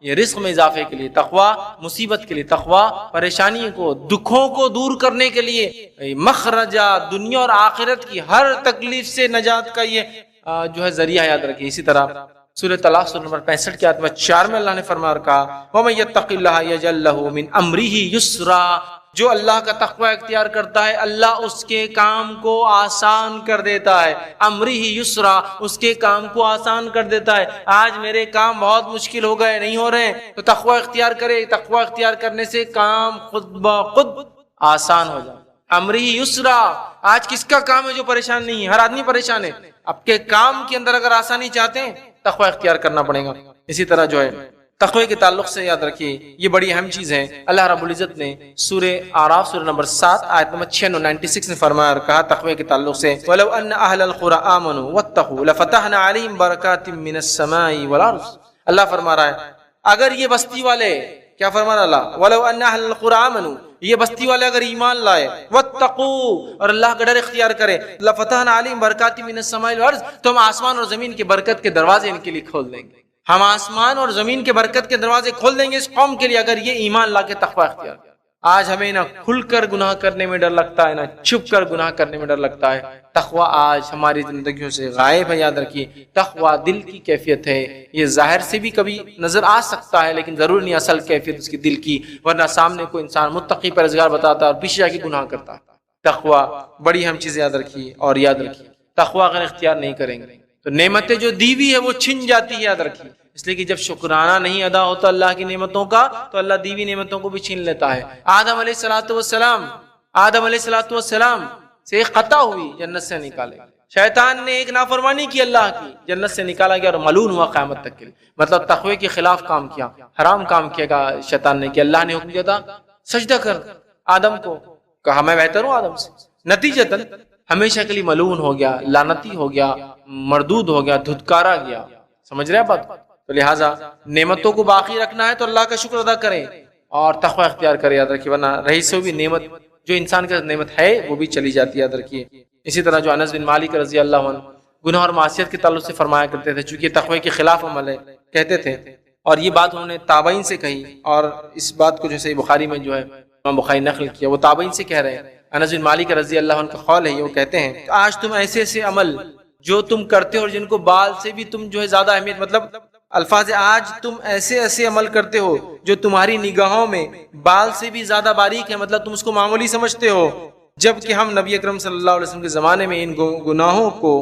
یہ رزق میں اضافے کے لیے، تقوی مصیبت کے لیے، تقوی پریشانی کو دکھوں کو دور کرنے کے لیے، مخرجہ دنیا اور آخرت کی ہر تکلیف سے نجات کا یہ جو ہے ذریعہ یاد رکھیے۔ اسی طرح سورہ طلاق سورہ نمبر 65 کی آیت نمبر 4 میں اللہ نے فرمایا اور کہا وَمَن يَتَّقِ اللَّهَ يَجْعَل لَّهُ مِنْ أَمْرِهِ يُسْرًا، جو اللہ کا تقوی اختیار کرتا ہے اللہ اس کے کام کو آسان کر دیتا ہے، امرہ یسرا، اس کے کام کو آسان کر دیتا ہے۔ آج میرے کام بہت مشکل ہو گئے، نہیں ہو رہے ہیں، تو تقوی اختیار کرے، تقوی اختیار کرنے سے کام خود بخود آسان ہو جائے۔ امرہ یسرا، آج کس کا کام ہے جو پریشان نہیں ہے؟ ہر آدمی پریشان ہے، آپ کے کام کے اندر اگر آسانی چاہتے ہیں تقوی اختیار کرنا پڑے گا۔ اسی طرح جو ہے تقوی کے تعلق سے یاد رکھیے یہ بڑی اہم چیز ہے، اللہ رب العزت نے سورہ اعراف سورہ نمبر 7 آیت نمبر 96 میں فرمایا اور کہا تقوی کے تعلق سے وَلَوْ أَنَّ أَهْلَ الْقُرَىٰ آمَنُوا وَاتَّقُوا لَفَتَحْنَا عَلَيْهِمْ بَرَكَاتٍ مِّنَ السَّمَاءِ وَالْأَرْضِ، اللہ فرما رہا ہے اگر یہ بستی والے، کیا فرما رہا اللہ، وَلَوْ أَنَّ أَهْلَ الْقُرَىٰ آمَنُوا، یہ بستی والے اگر ایمان لائے، وَاتَّقُوا، اور اللہ کا ڈر اختیار کرے، لَفَتَحْنَا عَلَيْهِمْ بَرَكَاتٍ مِّنَ السَّمَاءِ وَالْأَرْضِ، تو ہم آسمان اور زمین کے برکت کے دروازے ان کے لیے کھول دیں گے، ہم آسمان اور زمین کے برکت کے دروازے کھول دیں گے اس قوم کے لیے اگر یہ ایمان لا کے تقوی اختیار کرے۔ آج ہمیں نہ کھل کر گناہ کرنے میں ڈر لگتا ہے، نہ چھپ کر گناہ کرنے میں ڈر لگتا ہے۔ تقوی آج ہماری زندگیوں سے غائب ہے، یاد رکھیے تقوی دل کی کیفیت ہے، یہ ظاہر سے بھی کبھی نظر آ سکتا ہے لیکن ضرور نہیں، اصل کیفیت اس کی دل کی، ورنہ سامنے کوئی انسان متقی پرہیزگار بتاتا ہے اور پیچھے جا کے گناہ کرتا ہے۔ تقوی بڑی اہم چیز یاد رکھیے، اور یاد رکھیے تقوی اگر اختیار نہیں کریں گے تو نعمتیں جو دی ہوئی ہے وہ چھن جاتی ہے، یاد رکھیے، اس لیے کہ جب شکرانہ نہیں ادا ہوتا اللہ کی نعمتوں کا تو اللہ دیوی نعمتوں کو بھی چھین لیتا ہے۔ آدم علیہ السلام سے ایک قطع ہوئی، جنت سے نکالے، شیطان نے ایک نافرمانی کی اللہ کی، جنت سے نکالا گیا اور ملعون ہوا قیامت تک کے لیے، مطلب تقوی کے خلاف کام کیا، حرام کام کیا شیطان نے، کہ اللہ نے حکم دیا تھا سجدہ کر آدم کو، کہا میں بہتر ہوں آدم سے، نتیجتاً ہمیشہ کے لیے ملعون ہو گیا، لعنتی ہو گیا، مردود ہو گیا، دھتکارا گیا۔ سمجھ رہے ہیں بات؟ تو لہٰذا نعمتوں کو باقی رکھنا ہے تو اللہ کا شکر ادا کریں اور تقوی اختیار کریں، یاد رکھیے، ورنہ رہی سے بھی نعمت جو انسان کا نعمت ہے وہ بھی چلی جاتی ہے، یاد رکھیے۔ اسی طرح جو انس بن مالک رضی اللہ عنہ گناہ اور معصیت کے تعلق سے فرمایا کرتے تھے، چونکہ تقوی کے خلاف عمل ہے کہتے تھے، اور یہ بات انہوں نے تابعین سے کہی، اور اس بات کو جو صحیح بخاری میں جو ہے امام بخاری نقل کیا، وہ تابعین سے کہہ رہے ہیں۔ انس بن مالک رضی اللہ عنہ کا قول ہے، وہ کہتے ہیں آج تم ایسے ایسے عمل جو تم کرتے ہو اور جن کو بال سے بھی تم جو ہے زیادہ اہمیت، مطلب الفاظ آج تم ایسے ایسے عمل کرتے ہو جو تمہاری نگاہوں میں بال سے بھی زیادہ باریک ہے، مطلب تم اس کو معمولی سمجھتے ہو، جبکہ ہم نبی اکرم صلی اللہ علیہ وسلم کے زمانے میں ان گناہوں کو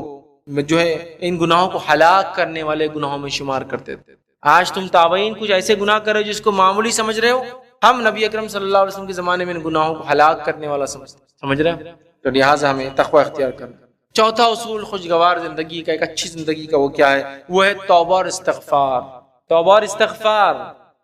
جو ہے ان گناہوں کو ہلاک کرنے والے گناہوں میں شمار کرتے تھے۔ آج تم تابعین کچھ ایسے گناہ کر رہے ہو جس کو معمولی سمجھ رہے ہو، ہم نبی اکرم صلی اللہ علیہ وسلم کے زمانے میں ان گناہوں کو ہلاک کرنے والا سمجھ رہے ہیں، تو لہٰذا ہمیں تقوی اختیار کرنا۔ چوتھا اصول خوشگوار زندگی کا، ایک اچھی زندگی کا، وہ کیا ہے؟ وہ ہے توبہ اور استغفار۔ توبہ اور استغفار،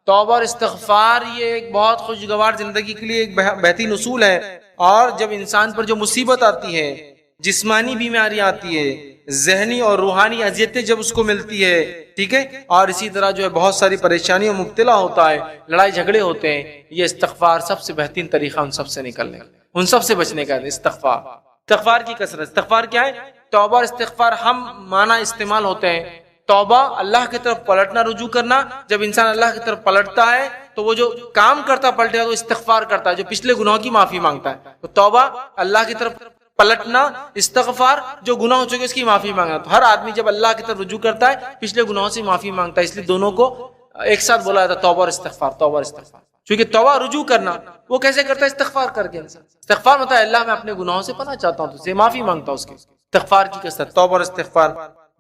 توبہ اور استغفار یہ ایک بہت خوشگوار زندگی کے لیے ایک بہترین اصول ہے، اور جب انسان پر جو مصیبت آتی ہے، جسمانی بیماری آتی ہے، ذہنی اور روحانی اذیتیں جب اس کو ملتی ہے، ٹھیک ہے، اور اسی طرح جو ہے بہت ساری پریشانیوں میں مبتلا ہوتا ہے، لڑائی جھگڑے ہوتے ہیں، یہ استغفار سب سے بہترین طریقہ ان سب سے نکلنے کا، ان سب سے بچنے کا ہے استغفار۔ استغفار کی کثرت، استغفار کیا ہے؟ توبہ اور استغفار ہم معنی استعمال ہوتے ہیں۔ توبہ اللہ کی طرف پلٹنا، رجوع کرنا، جب انسان اللہ کی طرف پلٹتا ہے تو وہ جو کام کرتا پلٹے گا تو استغفار کرتا ہے، جو پچھلے گناہوں کی معافی مانگتا ہے۔ تو توبہ اللہ کی طرف پلٹنا، استغفار جو گناہ ہو چکے اس کی معافی مانگنا۔ تو ہر آدمی جب اللہ کی طرف رجوع کرتا ہے پچھلے گناہوں سے معافی مانگتا ہے، اس لیے دونوں کو ایک ساتھ بولا جاتا ہے توبہ اور استغفار، توبہ اور استغفار۔ چونکہ توبہ رجوع کرنا وہ کیسے کرتا ہے؟ استغفار کر کے انسان. استغفار ہوتا ہے اللہ میں اپنے گناہوں سے پناہ چاہتا ہوں، تجھ سے معافی مانگتا ہوں اس کے. استغفار کی کثرت، توبہ اور استغفار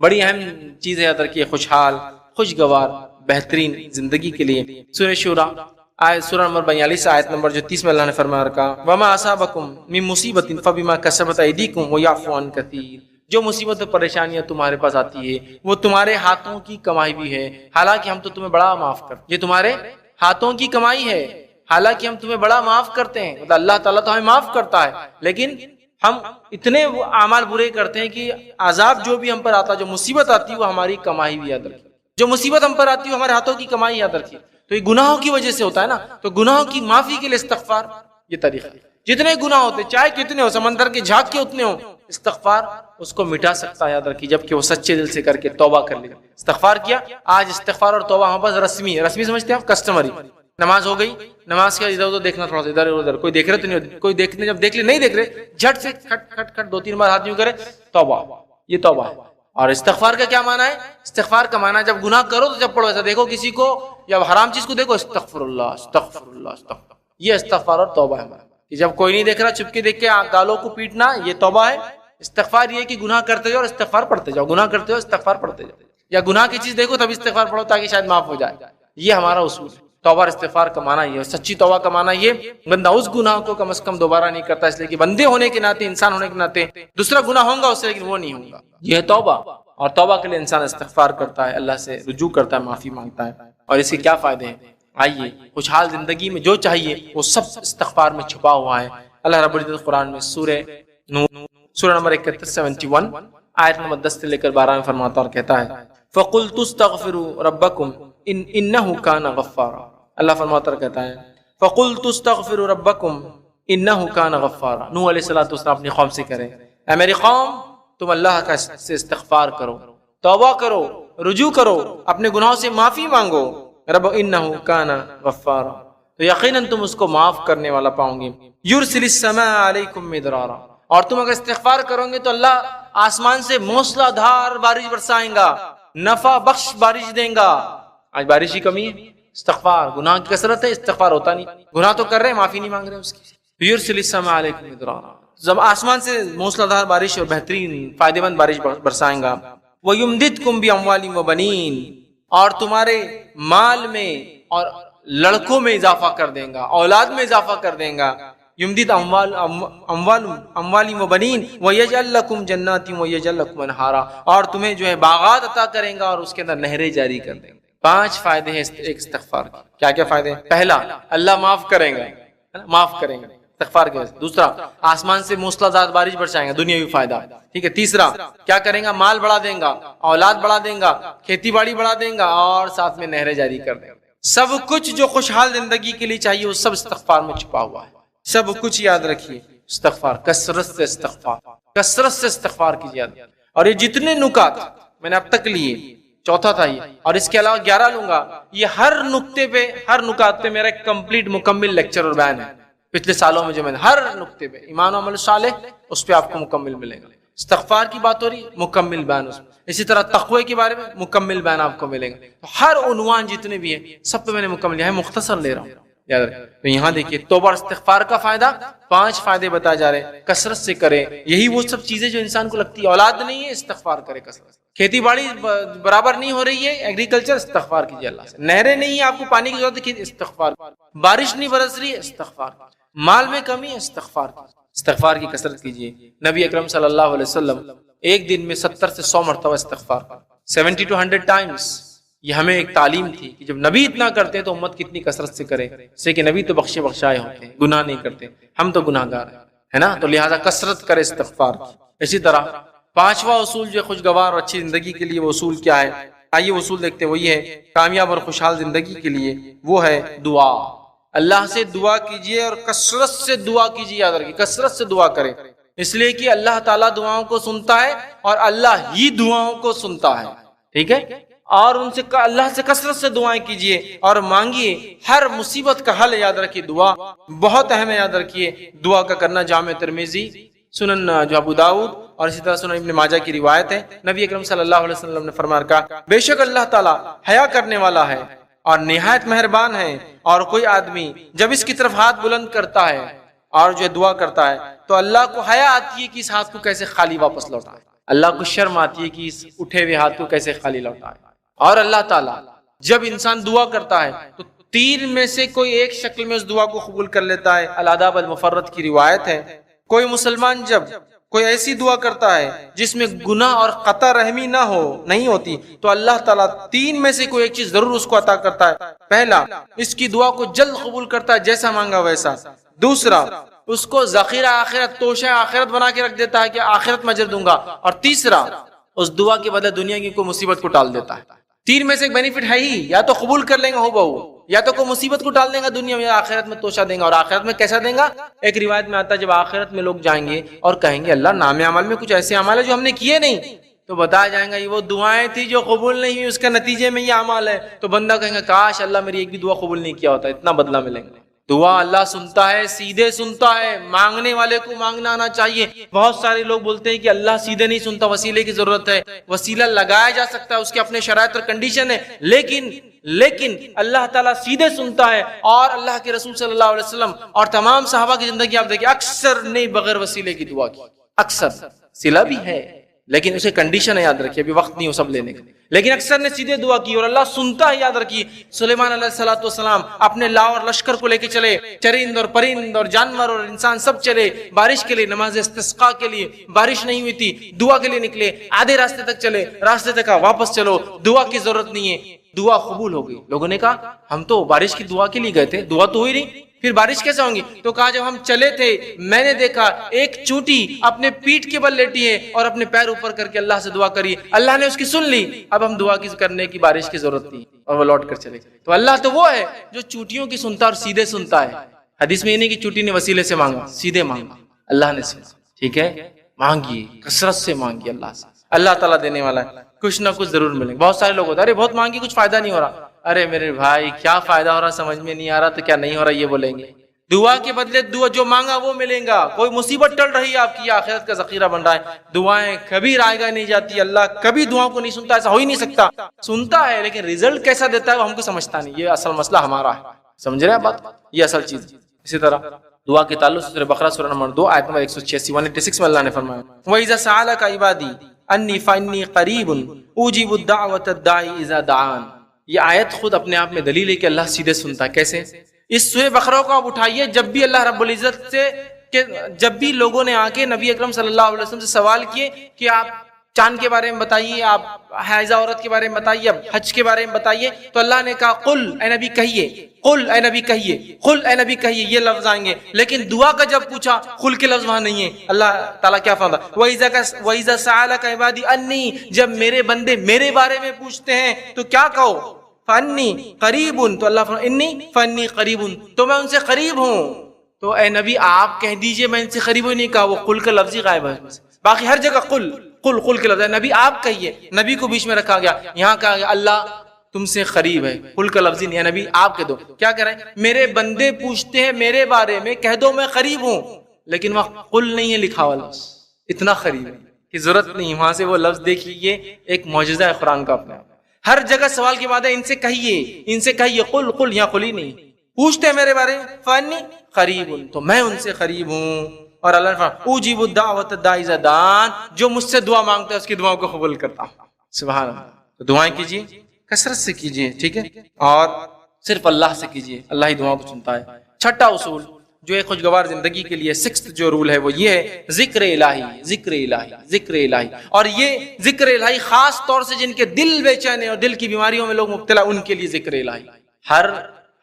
بڑی اہم چیزیں یاد رکھیے، خوشحال خوشگوار بہترین زندگی کے لیے. سورہ شورا آیت سورہ نمبر 42 آیت نمبر جو 30 میں اللہ نے فرمایا رکھا وما اصابکم من مصیبت فبما کسبت ایدیکم ویعفو عن کثیر. جو مصیبت و پریشانیاں تمہارے پاس آتی ہے وہ تمہارے ہاتھوں کی کمائی بھی ہے، حالانکہ ہم تو تمہیں بڑا معاف کرتے. یہ تمہارے ہاتھوں کی کمائی ہے حالانکہ ہم تمہیں بڑا معاف کرتے ہیں. مطلب اللہ تعالیٰ تو ہمیں معاف کرتا ہے، لیکن ہم اتنے اعمال برے کرتے ہیں کہ عذاب جو بھی ہم پر آتا ہے، جو مصیبت آتی ہے وہ ہماری کمائی بھی یاد رکھیے. جو مصیبت ہم پر آتی ہے وہ ہمارے ہاتھوں کی کمائی یاد رکھیے. تو یہ گناہوں کی وجہ سے ہوتا ہے نا، تو گناہوں کی معافی کے لیے استغفار یہ طریقہ ہے. جتنے گناہ ہوتے چاہے کتنے ہو، سمندر کے جھاگ کے اتنے ہو، استغفار اس کو مٹا سکتا ہے یاد رکھیے، جبکہ وہ سچے دل سے کر کے توبہ کر لے. استغفار کیا، آج استغفار اور توبہ ہمارے پاس رسمی ہے. رسمی سمجھتے ہیں آپ؟ کسٹمری. نماز ہو گئی، نماز کے ادھر ادھر دیکھنا، تھوڑا سا ادھر ادھر، کوئی دیکھ رہے تو نہیں، کوئی دیکھنے جب دیکھ لے نہیں دیکھ رہے جھٹ سے کھٹ کھٹ کھٹ 2-3 بار ہاتھ یوں کرے، توبہ. یہ توبہ ہے. اور استغفار کا کیا معنی ہے؟ استغفار کا معنی جب گناہ کرو تو جب پڑھو ایسا دیکھو کسی کو یا حرام چیز کو دیکھو، استغفر اللہ استغفر اللہ استغفر. یہ استغفار اور توبہ ہے ہمارا. جب کوئی نہیں دیکھ رہا چپ کے دیکھ کے گالوں کو پیٹنا، یہ توبہ ہے. استغفار یہ کہ گناہ کرتے جاؤ اور استغفار پڑھتے جاؤ، گناہ کرتے ہو استغفار پڑھتے جاؤ، یا گناہ کی چیز دیکھو تب استغفار پڑھو تاکہ شاید معاف ہو جائے. یہ ہمارا اصول ہے. توبہ اور استغفار کا معنی یہ ہے. سچی توبہ کا معنی یہ بندہ اس گناہ کو کم از کم دوبارہ نہیں کرتا، اس لیے کہ بندے ہونے کے ناطے، انسان ہونے کے ناطے دوسرا گناہ ہوگا اس سے لیکن وہ نہیں ہوگا. یہ ہے توبہ. اور توبہ کے لیے انسان استغفار کرتا ہے، اللہ سے رجوع کرتا ہے، معافی مانگتا ہے. اور اس کے کیا فائدے ہیں؟ آئیے، خوشحال زندگی میں جو چاہیے وہ سب استغفار میں چھپا ہوا ہے. اللہ رب العزت قرآن میں سورہ نور سورہ نمبر 71 آیت نمبر 10 سے لے کر 12 میں فرماتا اور کہتا ہے فَقُلْتُ اسْتَغْفِرُوا رَبَّكُمْ إِنَّهُ كَانَ غَفَّارًا. اللہ فرماتا اور کہتا ہے فَقُلْتُ اسْتَغْفِرُوا رَبَّكُمْ إِنَّهُ كَانَ غَفَّارًا. نوح علیہ السلام اپنی قوم سے کرے، اے میری قوم تم اللہ کا سے استغفار کرو، توبہ کرو، رجوع کرو، اپنے گناہوں سے معافی مانگو. رب انہ کان غفارا، تو یقیناً تم اس کو معاف کرنے والا پاؤں گے. یرسل السماء علیکم مدرارا، اور تم اگر استغفار کرو گے تو اللہ آسمان سے موسلا دھار بارش برسائیں گا، نفع بخش بارش دیں گا. آج بارش کی کمی ہے، استغفار، گناہ کی کثرت ہے، استغفار ہوتا نہیں، گناہ تو کر رہے ہیں معافی نہیں مانگ رہے اس کی. یرسل السماء علیکم مدرارا، جب آسمان سے موسلا دھار بارش اور بہترین فائدہ مند بارش برسائیں گا. وَيُمْدِدْكُمْ بِأَمْوَالٍ وَبَنِينَ، اور تمہارے مال میں اور لڑکوں میں اضافہ کر دیں گا، اولاد میں اضافہ کر دیں گا. یمدد اموال وبنین ویجعل لکم جنات ویجعل لکم انہارا، اور تمہیں جو ہے باغات عطا کریں گا اور اس کے اندر نہریں جاری کر دیں گا. 5 فائدے ہیں ایک استغفار کے. کیا کیا فائدے ہیں؟ پہلا، اللہ معاف کریں گا، معاف کریں گے استغفار کے وجہ سے. دوسرا، آسمان سے موسلادھار بارش برسائیں گا، دنیاوی فائدہ. ٹھیک ہے. تیسرا کیا کریں گا؟ مال بڑھا دیں گا، اولاد بڑھا دیں گا، کھیتی باڑی بڑھا دیں گا، اور ساتھ میں نہریں جاری کر دیں گا. سب کچھ جو خوشحال زندگی کے لیے چاہیے وہ سب استغفار میں چھپا ہوا ہے. سب کچھ یاد رکھیے. استغفار، کثرت سے استغفار، کثرت سے استغفار کیجیے. اور یہ جتنے نکات میں نے اب تک لیے، چوتھا تھا یہ، اور اس کے علاوہ 11 لوں گا. یہ ہر نقطے پہ، ہر نکات پہ میرا ایک کمپلیٹ مکمل لیکچر اور بیان ہے. پچھلے سالوں میں جو میں نے ہر نقطے پہ ایمان و عمل صالح، اس پہ آپ کو مکمل ملے گا. استغفار کی بات ہو رہی، مکمل بیان اس میں. اسی طرح تقوی کے بارے میں مکمل بیان آپ کو ملے گا. ہر عنوان جتنے بھی ہیں سب پہ میں نے مکمل لیا ہے، مختصر لے رہا ہوں. یاد رکھیں. تو یہاں دیکھیے توبہ اور استغفار کا فائدہ، 5 فائدے بتائے جا رہے ہیں. کثرت سے کرے، یہی وہ سب چیزیں جو انسان کو لگتی ہے اولاد نہیں ہے، استغفار کرے. کثرت، کھیتی باڑی برابر نہیں ہو رہی ہے، ایگریکلچر، استغفار کیجیے اللہ سے. نہریں نہیں ہے، آپ کو پانی کی ضرورت ہے، استغفار. بارش نہیں برس رہی ہے، استغفار. مال میں کمی ہے، استغفار. استغفار کی کثرت کیجیے. نبی اکرم صلی اللہ علیہ وسلم ایک دن میں 70 سے 100 مرتبہ استغفار، 70 to 100 times. یہ ہمیں ایک تعلیم تھی کہ جب نبی اتنا کرتے ہیں تو امت کتنی کثرت سے کرے. اس لیے کہ نبی تو بخشے بخشائے ہوتے ہیں، گناہ نہیں کرتے، ہم تو گناہ گار ہیں، ہے نا. تو لہٰذا کثرت کرے استغفار. اسی طرح 5واں اصول جو خوشگوار اور اچھی زندگی کے لیے، وہ اصول کیا ہے؟ آئیے اصول دیکھتے ہیں. وہی ہے کامیاب اور خوشحال زندگی کے لیے، وہ ہے دعا. اللہ سے دعا کیجیے اور کثرت سے دعا کیجیے. یاد رکھیے، کثرت سے دعا کریں، اس لیے کہ اللہ تعالیٰ دعاؤں کو سنتا ہے اور اللہ ہی دعاؤں کو سنتا ہے. ٹھیک ہے. اور ان سے اللہ سے کثرت سے دعائیں کیجیے اور مانگیے. ہر مصیبت کا حل یاد رکھیے دعا بہت اہم ہے. یاد رکھیے دعا کا کرنا. جامع ترمذی، سنن جو ابو داؤد اور اسی طرح سنن ابن ماجہ کی روایت ہے. نبی اکرم صلی اللہ علیہ وسلم نے فرمایا، بے شک اللہ تعالیٰ حیا کرنے والا ہے اور نہایت مہربان ہے. اور کوئی آدمی جب اس کی طرف ہاتھ بلند کرتا ہے اور جو دعا کرتا ہے تو اللہ کو حیا آتی ہے کہ اس ہاتھ کو کیسے خالی واپس لوٹائے. اللہ کو شرم آتی ہے کہ اس اٹھے ہوئے ہاتھ کو کیسے خالی لوٹائے. اور اللہ تعالیٰ جب انسان دعا کرتا ہے تو تین میں سے کوئی ایک شکل میں اس دعا کو قبول کر لیتا ہے. الاداب المفرد کی روایت ہے کوئی مسلمان جب کوئی ایسی دعا کرتا ہے جس میں گناہ اور قطع رحمی نہیں ہوتی تو اللہ تعالیٰ تین میں سے کوئی ایک چیز ضرور اس کو عطا کرتا ہے. پہلا، اس کی دعا کو جلد قبول کرتا ہے جیسا مانگا ویسا. دوسرا، اس کو ذخیرہ آخرت، توشہ آخرت بنا کے رکھ دیتا ہے کہ آخرت میں اجر دوں گا. اور تیسرا، اس دعا کے بدلے دنیا کی کوئی مصیبت کو ٹال دیتا ہے. تین میں سے ایک بینیفٹ ہے ہی، یا تو قبول کر لیں گے ہو بہو، یا تو کوئی مصیبت کو ٹال دیں گا دنیا میں، یا آخرت میں توشہ دیں گا. اور آخرت میں کیسا دیں گا؟ ایک روایت میں آتا ہے جب آخرت میں لوگ جائیں گے اور کہیں گے اللہ نام عمل میں کچھ ایسے اعمال ہے جو ہم نے کیے نہیں، تو بتایا جائیں گا یہ وہ دعائیں تھی جو قبول نہیں ہوئی، اس کا نتیجے میں یہ اعمال ہے. تو بندہ کہیں گا کاش اللہ میری ایک بھی دعا قبول نہیں کیا ہوتا، اتنا بدلہ ملیں گے. دعا اللہ سنتا ہے، سیدھے سنتا ہے. مانگنے والے کو مانگنا آنا چاہیے. بہت سارے لوگ بولتے ہیں کہ اللہ سیدھے نہیں سنتا، وسیلے کی ضرورت ہے. وسیلہ لگایا جا سکتا ہے، اس کے اپنے شرائط اور کنڈیشن ہے، لیکن اللہ تعالیٰ سیدھے سنتا ہے. اور اللہ کے رسول صلی اللہ علیہ وسلم اور تمام صحابہ کی زندگی آپ دیکھیں اکثر نے بغیر وسیلے کی دعا کی. اکثر صلہ بھی ہے لیکن اسے کنڈیشن ہے، یاد رکھیے ابھی وقت نہیں ہو سب لینے کا، لیکن اکثر نے سیدھے دعا کی اور اللہ سنتا ہے. یاد رکھیے سلیمان علیہ السلام اپنے لاؤ اور لشکر کو لے کے چلے، چرند اور پرند اور جانور اور انسان سب چلے بارش کے لیے، نماز استسقاء کے لیے. بارش نہیں ہوئی تھی، دعا کے لیے نکلے، آدھے راستے تک چلے، راستے تک واپس چلو، دعا کی ضرورت نہیں ہے. دعا قبول ہو گئی. لوگوں نے کہا ہم تو بارش کی دعا کے لیے گئے تھے، دعا تو ہوئی نہیں، پھر بارش کیسے ہوں گی؟ تو کہا جب ہم چلے تھے میں نے دیکھا ایک چونٹی اپنے پیٹھ کے بل لیٹی ہے اور اپنے پیر اوپر کر کے اللہ سے دعا کری، اللہ نے اس کی سن لی. اب ہم دعا کرنے کی بارش کی ضرورت تھی اور وہ لوٹ کر چلے. تو اللہ تو وہ ہے جو چوٹیوں کی سنتا اور سیدھے سنتا ہے. حدیث میں یہ نہیں کہ چوٹی نے وسیلے سے مانگا، سیدھے مانگا، اللہ نے سنا. ٹھیک ہے، مانگیے، کثرت سے مانگیے اللہ سے. اللہ تعالیٰ دینے والا ہے، کچھ نہ کچھ ضرور ملے گا. بہت سارے لوگ ہوتے ہیں ارے بہت مانگی کچھ فائدہ نہیں ہو رہا. ارے میرے بھائی کیا فائدہ ہو رہا سمجھ میں نہیں آ رہا تو کیا نہیں ہو رہا یہ بولیں گے. دعا کے بدلے دعا جو مانگا وہ ملے گا. کوئی مصیبت ٹل رہی ہے آپ کی، آخرت کا ذخیرہ بن رہا ہے. دعائیں کبھی رائے گاہ نہیں جاتی، اللہ کبھی دعاؤں کو نہیں سنتا، ایسا ہو ہی نہیں سکتا. سنتا ہے لیکن ریزلٹ کیسا دیتا ہے وہ ہم کو سمجھتا نہیں. یہ اصل مسئلہ ہمارا ہے، سمجھ رہے ہیں بات؟ یہ اصل چیز. اسی طرح دعا کے تعلق سے سورہ بقرہ سورہ نمبر 2 آیت نمبر 186 186 میں اللہ نے فرمایا وَإِذَا سَأَلَكَ عِبَادِي أَنِّي فَإِنِّي قَرِيبٌ أُجِيبُ الدَّعْوَةَ الدَّاعِ إِذَا دَعَانِ. یہ آیت خود اپنے آپ میں دلیل ہے کہ اللہ سیدھے سنتا ہے. کیسے؟ اس سورہ بقرہ کو آپ اٹھائیے، جب بھی اللہ رب العزت سے جب بھی لوگوں نے آ کے نبی اکرم صلی اللہ علیہ وسلم سے سوال کیے کہ آپ چاند کے بارے میں بتائیے، آپ حائضہ عورت کے بارے میں بتائیے، اب حج کے بارے میں بتائیے، تو اللہ نے کہا قل اے نبی کہیے، قل اے نبی کہیے، قل اے نبی کہیے، یہ لفظ آئیں گے. لیکن دعا کا جب پوچھا قل کے لفظ وہاں نہیں ہے. اللہ تعالیٰ کیا فرماتا وَإِذَا سَأَلَكَ عِبَادِي أَنِّي، جب میرے بندے میرے بارے میں پوچھتے ہیں تو کیا کہو؟ فَأَنِّي قَرِيبٌ، تو اللہ فرماتا اِنِّي فَأَنِّي قَرِيبٌ، تو میں ان سے قریب ہوں. تو اے نبی آپ کہہ دیجئے میں ان سے قریب ہوں. نہیں کہا، وہ قل کا لفظ ہی غائب ہے، باقی ہر جگہ قل قل قل کے لفظ ہے. نبی آپ کہیے، نبی کو بیچ میں رکھا گیا. یہاں کہا گیا اللہ تم سے قریب ہے، قل کا لفظ نہیں ہے. نبی آپ کہہ دو. کیا کہہ رہے ہیں؟ میرے بندے پوچھتے ہیں میرے بارے میں، کہہ دو میں قریب ہوں. لیکن وہاں قل نہیں ہے لکھا ہوا لفظ، اتنا قریب ہے کہ ضرورت نہیں وہاں سے وہ لفظ دیکھیے. یہ ایک معجزہ ہے قرآن کا اپنا. ہر جگہ سوال کے بعد ہے ان سے کہیے، ان سے کہیے قل قل، یہاں قل ہی نہیں. پوچھتے ہیں میرے بارے میں فانی قریب، تو میں ان سے قریب ہوں. اور اللہ نے فرمایا اجیب الدعوۃ الداعی اذا دعان، جو مجھ سے دعا مانگتا ہے اس کی دعاؤں کو قبول کرتا ہوں. سبحان اللہ. تو دعائیں کیجیے، کثرت سے کیجیے، ٹھیک ہے، اور صرف اللہ سے کیجیے، اللہ ہی دعاؤں کو سنتا ہے. چھٹا اصول جو ایک خوشگوار زندگی کے لیے سکسٹھ جو رول ہے وہ یہ ہے ذکر الہی، ذکر الہی، ذکر الہی. اور یہ ذکر الہی خاص طور سے جن کے دل بے چین اور دل کی بیماریوں میں لوگ مبتلا ان کے لیے ذکر الہی.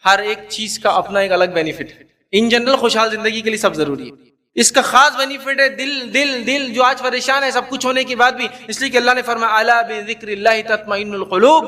ہر ایک چیز کا اپنا ایک الگ بینیفٹ ہے. ان جنرل خوشحال زندگی کے لیے سب ضروری ہے. اس کا خاص بینیفٹ ہے دل جو آج پریشان ہے سب کچھ ہونے کے بعد بھی، اس لیے کہ اللہ نے فرمایا الا بذکر اللہ تطمئن القلوب،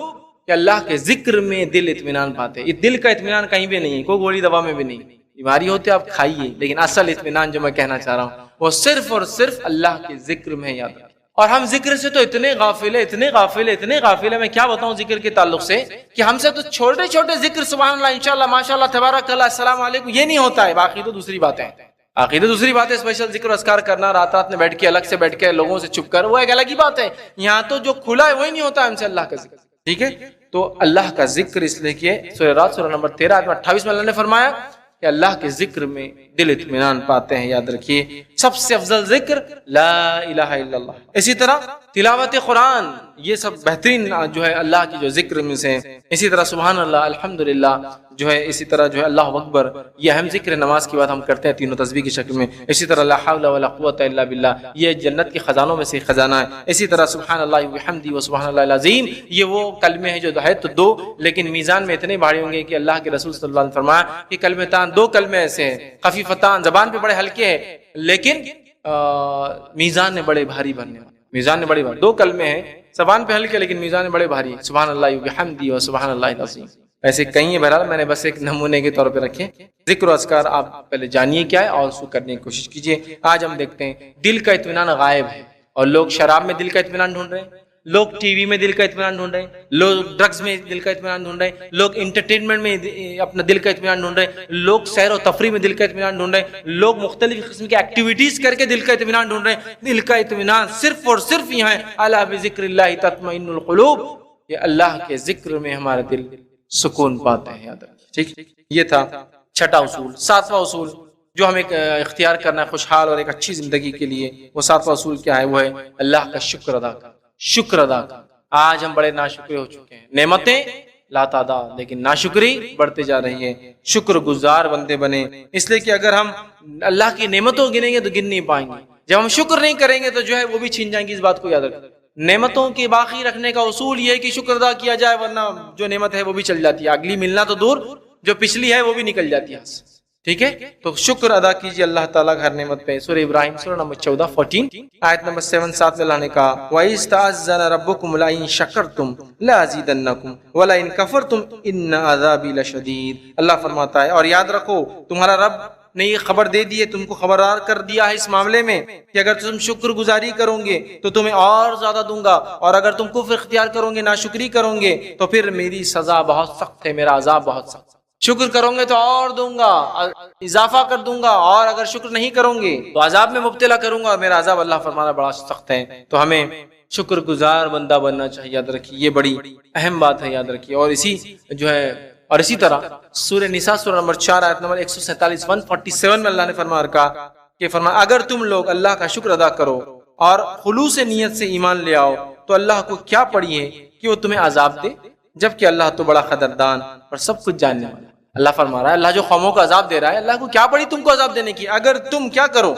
کہ اللہ کے ذکر میں دل اطمینان پاتے. یہ دل کا اطمینان کہیں بھی نہیں ہے، کوئی گولی دوا میں بھی نہیں. بیماری ہوتے آپ کھائیے، لیکن اصل اطمینان جو میں کہنا چاہ رہا ہوں وہ صرف اور صرف اللہ کے ذکر میں. یاد رکھیں. اور ہم ذکر سے تو اتنے غافل ہیں، اتنے غافل ہیں، میں کیا بتاؤں ذکر کے تعلق سے، کہ ہم سے تو چھوٹے چھوٹے ذکر سبحان اللہ انشاءاللہ ماشاءاللہ تبارک اللہ السلام علیکم یہ نہیں ہوتا ہے. باقی تو دوسری باتیں ہیں، اسپیشل ذکر اذکار کرنا رات میں بیٹھ کے الگ سے بیٹھ کے لوگوں سے چھپ کر، وہ ایک الگ ہی بات ہے. یہاں تو جو کھلا ہے وہی نہیں ہوتا ہم سے اللہ کا ذکر. ٹھیک ہے. تو اللہ کا ذکر اس لیے کہ سورہ رات سورہ نمبر 13 آیت 28 میں اللہ نے فرمایا کہ اللہ کے ذکر میں دل اطمینان پاتے ہیں. یاد رکھیے سب سے افضل ذکر لا الہ الا اللہ. اسی طرح تلاوت قرآن یہ سب بہترین جو ہے اللہ کی جو ذکر میں سے. اسی طرح سبحان اللہ الحمدللہ جو ہے. اسی طرح جو ہے اللہ اکبر یہ اہم ذکر نماز کے بعد ہم کرتے ہیں تینوں تسبیح کی شکل میں. اسی طرح لا حول ولا قوت الا باللہ یہ جنت کے خزانوں میں سے ایک خزانہ ہے. اسی طرح سبحان اللہ وبحمدہ وسبحان اللہ العظیم یہ وہ کلمے ہیں جو ہے تو دو لیکن میزان میں اتنے بھاری ہوں گے کہ اللہ کے رسول صلی اللہ علیہ وسلم نے فرمایا کہ کلمتان دو کلمے ایسے ہیں خفیفتان زبان پہ بڑے ہلکے ہیں لیکن میزان میں بڑے بھاری بننے والے. میزان میں بڑے بھاری دو کلمے ہیں زبان پہ ہلکے لیکن میزان میں بڑے بھاری. سبحان اللہ وبحمدہ وسبحان اللہ العظیم. ایسے کئی ہیں بہرحال میں نے بس ایک نمونے کے طور پہ رکھے. ذکر و اذکار آپ پہلے جانیے کیا ہے اور اس کو کرنے کی کوشش کیجیے. آج ہم دیکھتے ہیں دل کا اطمینان غائب ہے اور لوگ شراب میں دل کا اطمینان ڈھونڈ رہے ہیں, لوگ ٹی وی میں دل کا اطمینان ڈھونڈ رہے ہیں, لوگ ڈرگز میں دل کا اطمینان ڈھونڈ رہے ہیں, لوگ انٹرٹینمنٹ میں اپنا دل کا اطمینان ڈھونڈ رہے ہیں, لوگ سیر و تفریح میں دل کا اطمینان ڈھونڈ رہے ہیں, لوگ مختلف قسم کی ایکٹیویٹیز کر کے دل کا اطمینان ڈھونڈ رہے ہیں. دل کا اطمینان صرف اور صرف یہاں ہے الا بذکر اللہ تطمئن القلوب. یہ اللہ کے ذکر میں ہمارا دل سکون پاتے ہیں. یاد رکھیے ٹھیک. یہ تھا چھٹا اصول. ساتواں اصول جو ہمیں اختیار کرنا ہے خوشحال اور ایک اچھی زندگی کے لیے, وہ ساتواں اصول کیا ہے؟ وہ ہے اللہ کا شکر ادا کرنا. شکر ادا کرنا. آج ہم بڑے ناشکرے ہو چکے ہیں. نعمتیں لاتعداد لیکن ناشکری بڑھتے جا رہی ہے. شکر گزار بندے بنے, اس لیے کہ اگر ہم اللہ کی نعمتوں گنیں گے تو گن نہیں پائیں گے. جب ہم شکر نہیں کریں گے تو جو ہے وہ بھی چھین جائیں گی. اس بات کو یاد رکھیں. نعمتوں کی باقی رکھنے کا اصول یہ ہے کہ شکر ادا کیا جائے ورنہ جو نعمت ہے وہ بھی چل جاتی ہے. اگلی ملنا تو دور جو پچھلی ہے وہ بھی نکل جاتی ہے. ٹھیک ہے تو شکر ادا کیجیے اللہ تعالیٰ کا ہر نعمت پہ. سورہ ابراہیم سورہ نمبر 14 14 آیت نمبر 7 میں اللہ نے کہا وَإِذْ تَعَذَّنَ رَبُّكُمْ لَئِن شَكَرْتُمْ لَأَزِيدَنَّكُمْ وَلَئِن كَفَرْتُمْ إِنَّ عَذَابِي لَشَدِيدٌ. اللہ فرماتا ہے اور یاد رکھو تمہارا رب نے یہ خبر دے دی ہے, تم کو خبردار کر دیا ہے اس معاملے میں کہ اگر تم شکر گزاری کرو گے تو تمہیں اور زیادہ دوں گا, اور اگر تم کفر اختیار کرو گے ناشکری کرو گے تو پھر میری سزا بہت سخت ہے, میرا عذاب بہت سخت ہے. شکر کرو گے تو اور دوں گا, اضافہ کر دوں گا, اور اگر شکر نہیں کرو گے تو عذاب میں مبتلا کروں گا اور میرا عذاب اللہ فرمانا بڑا سخت ہے. تو ہمیں شکر گزار بندہ بننا چاہیے. یاد رکھیے یہ بڑی اہم بات ہے. یاد رکھیے. اور اسی طرح سورہ نساء سورہ نمبر 4 آیت نمبر 147 147 میں اللہ نے فرمایا اگر تم لوگ اللہ کا شکر ادا کرو اور خلوص نیت سے ایمان لے آؤ تو اللہ کو کیا پڑی ہے کہ وہ تمہیں عذاب دے, جبکہ اللہ تو بڑا قدردان اور سب کچھ جاننے والا. اللہ فرما رہا ہے اللہ جو قوموں کو عذاب دے رہا ہے, اللہ کو کیا پڑی تم کو عذاب دینے کی, اگر تم کیا کرو.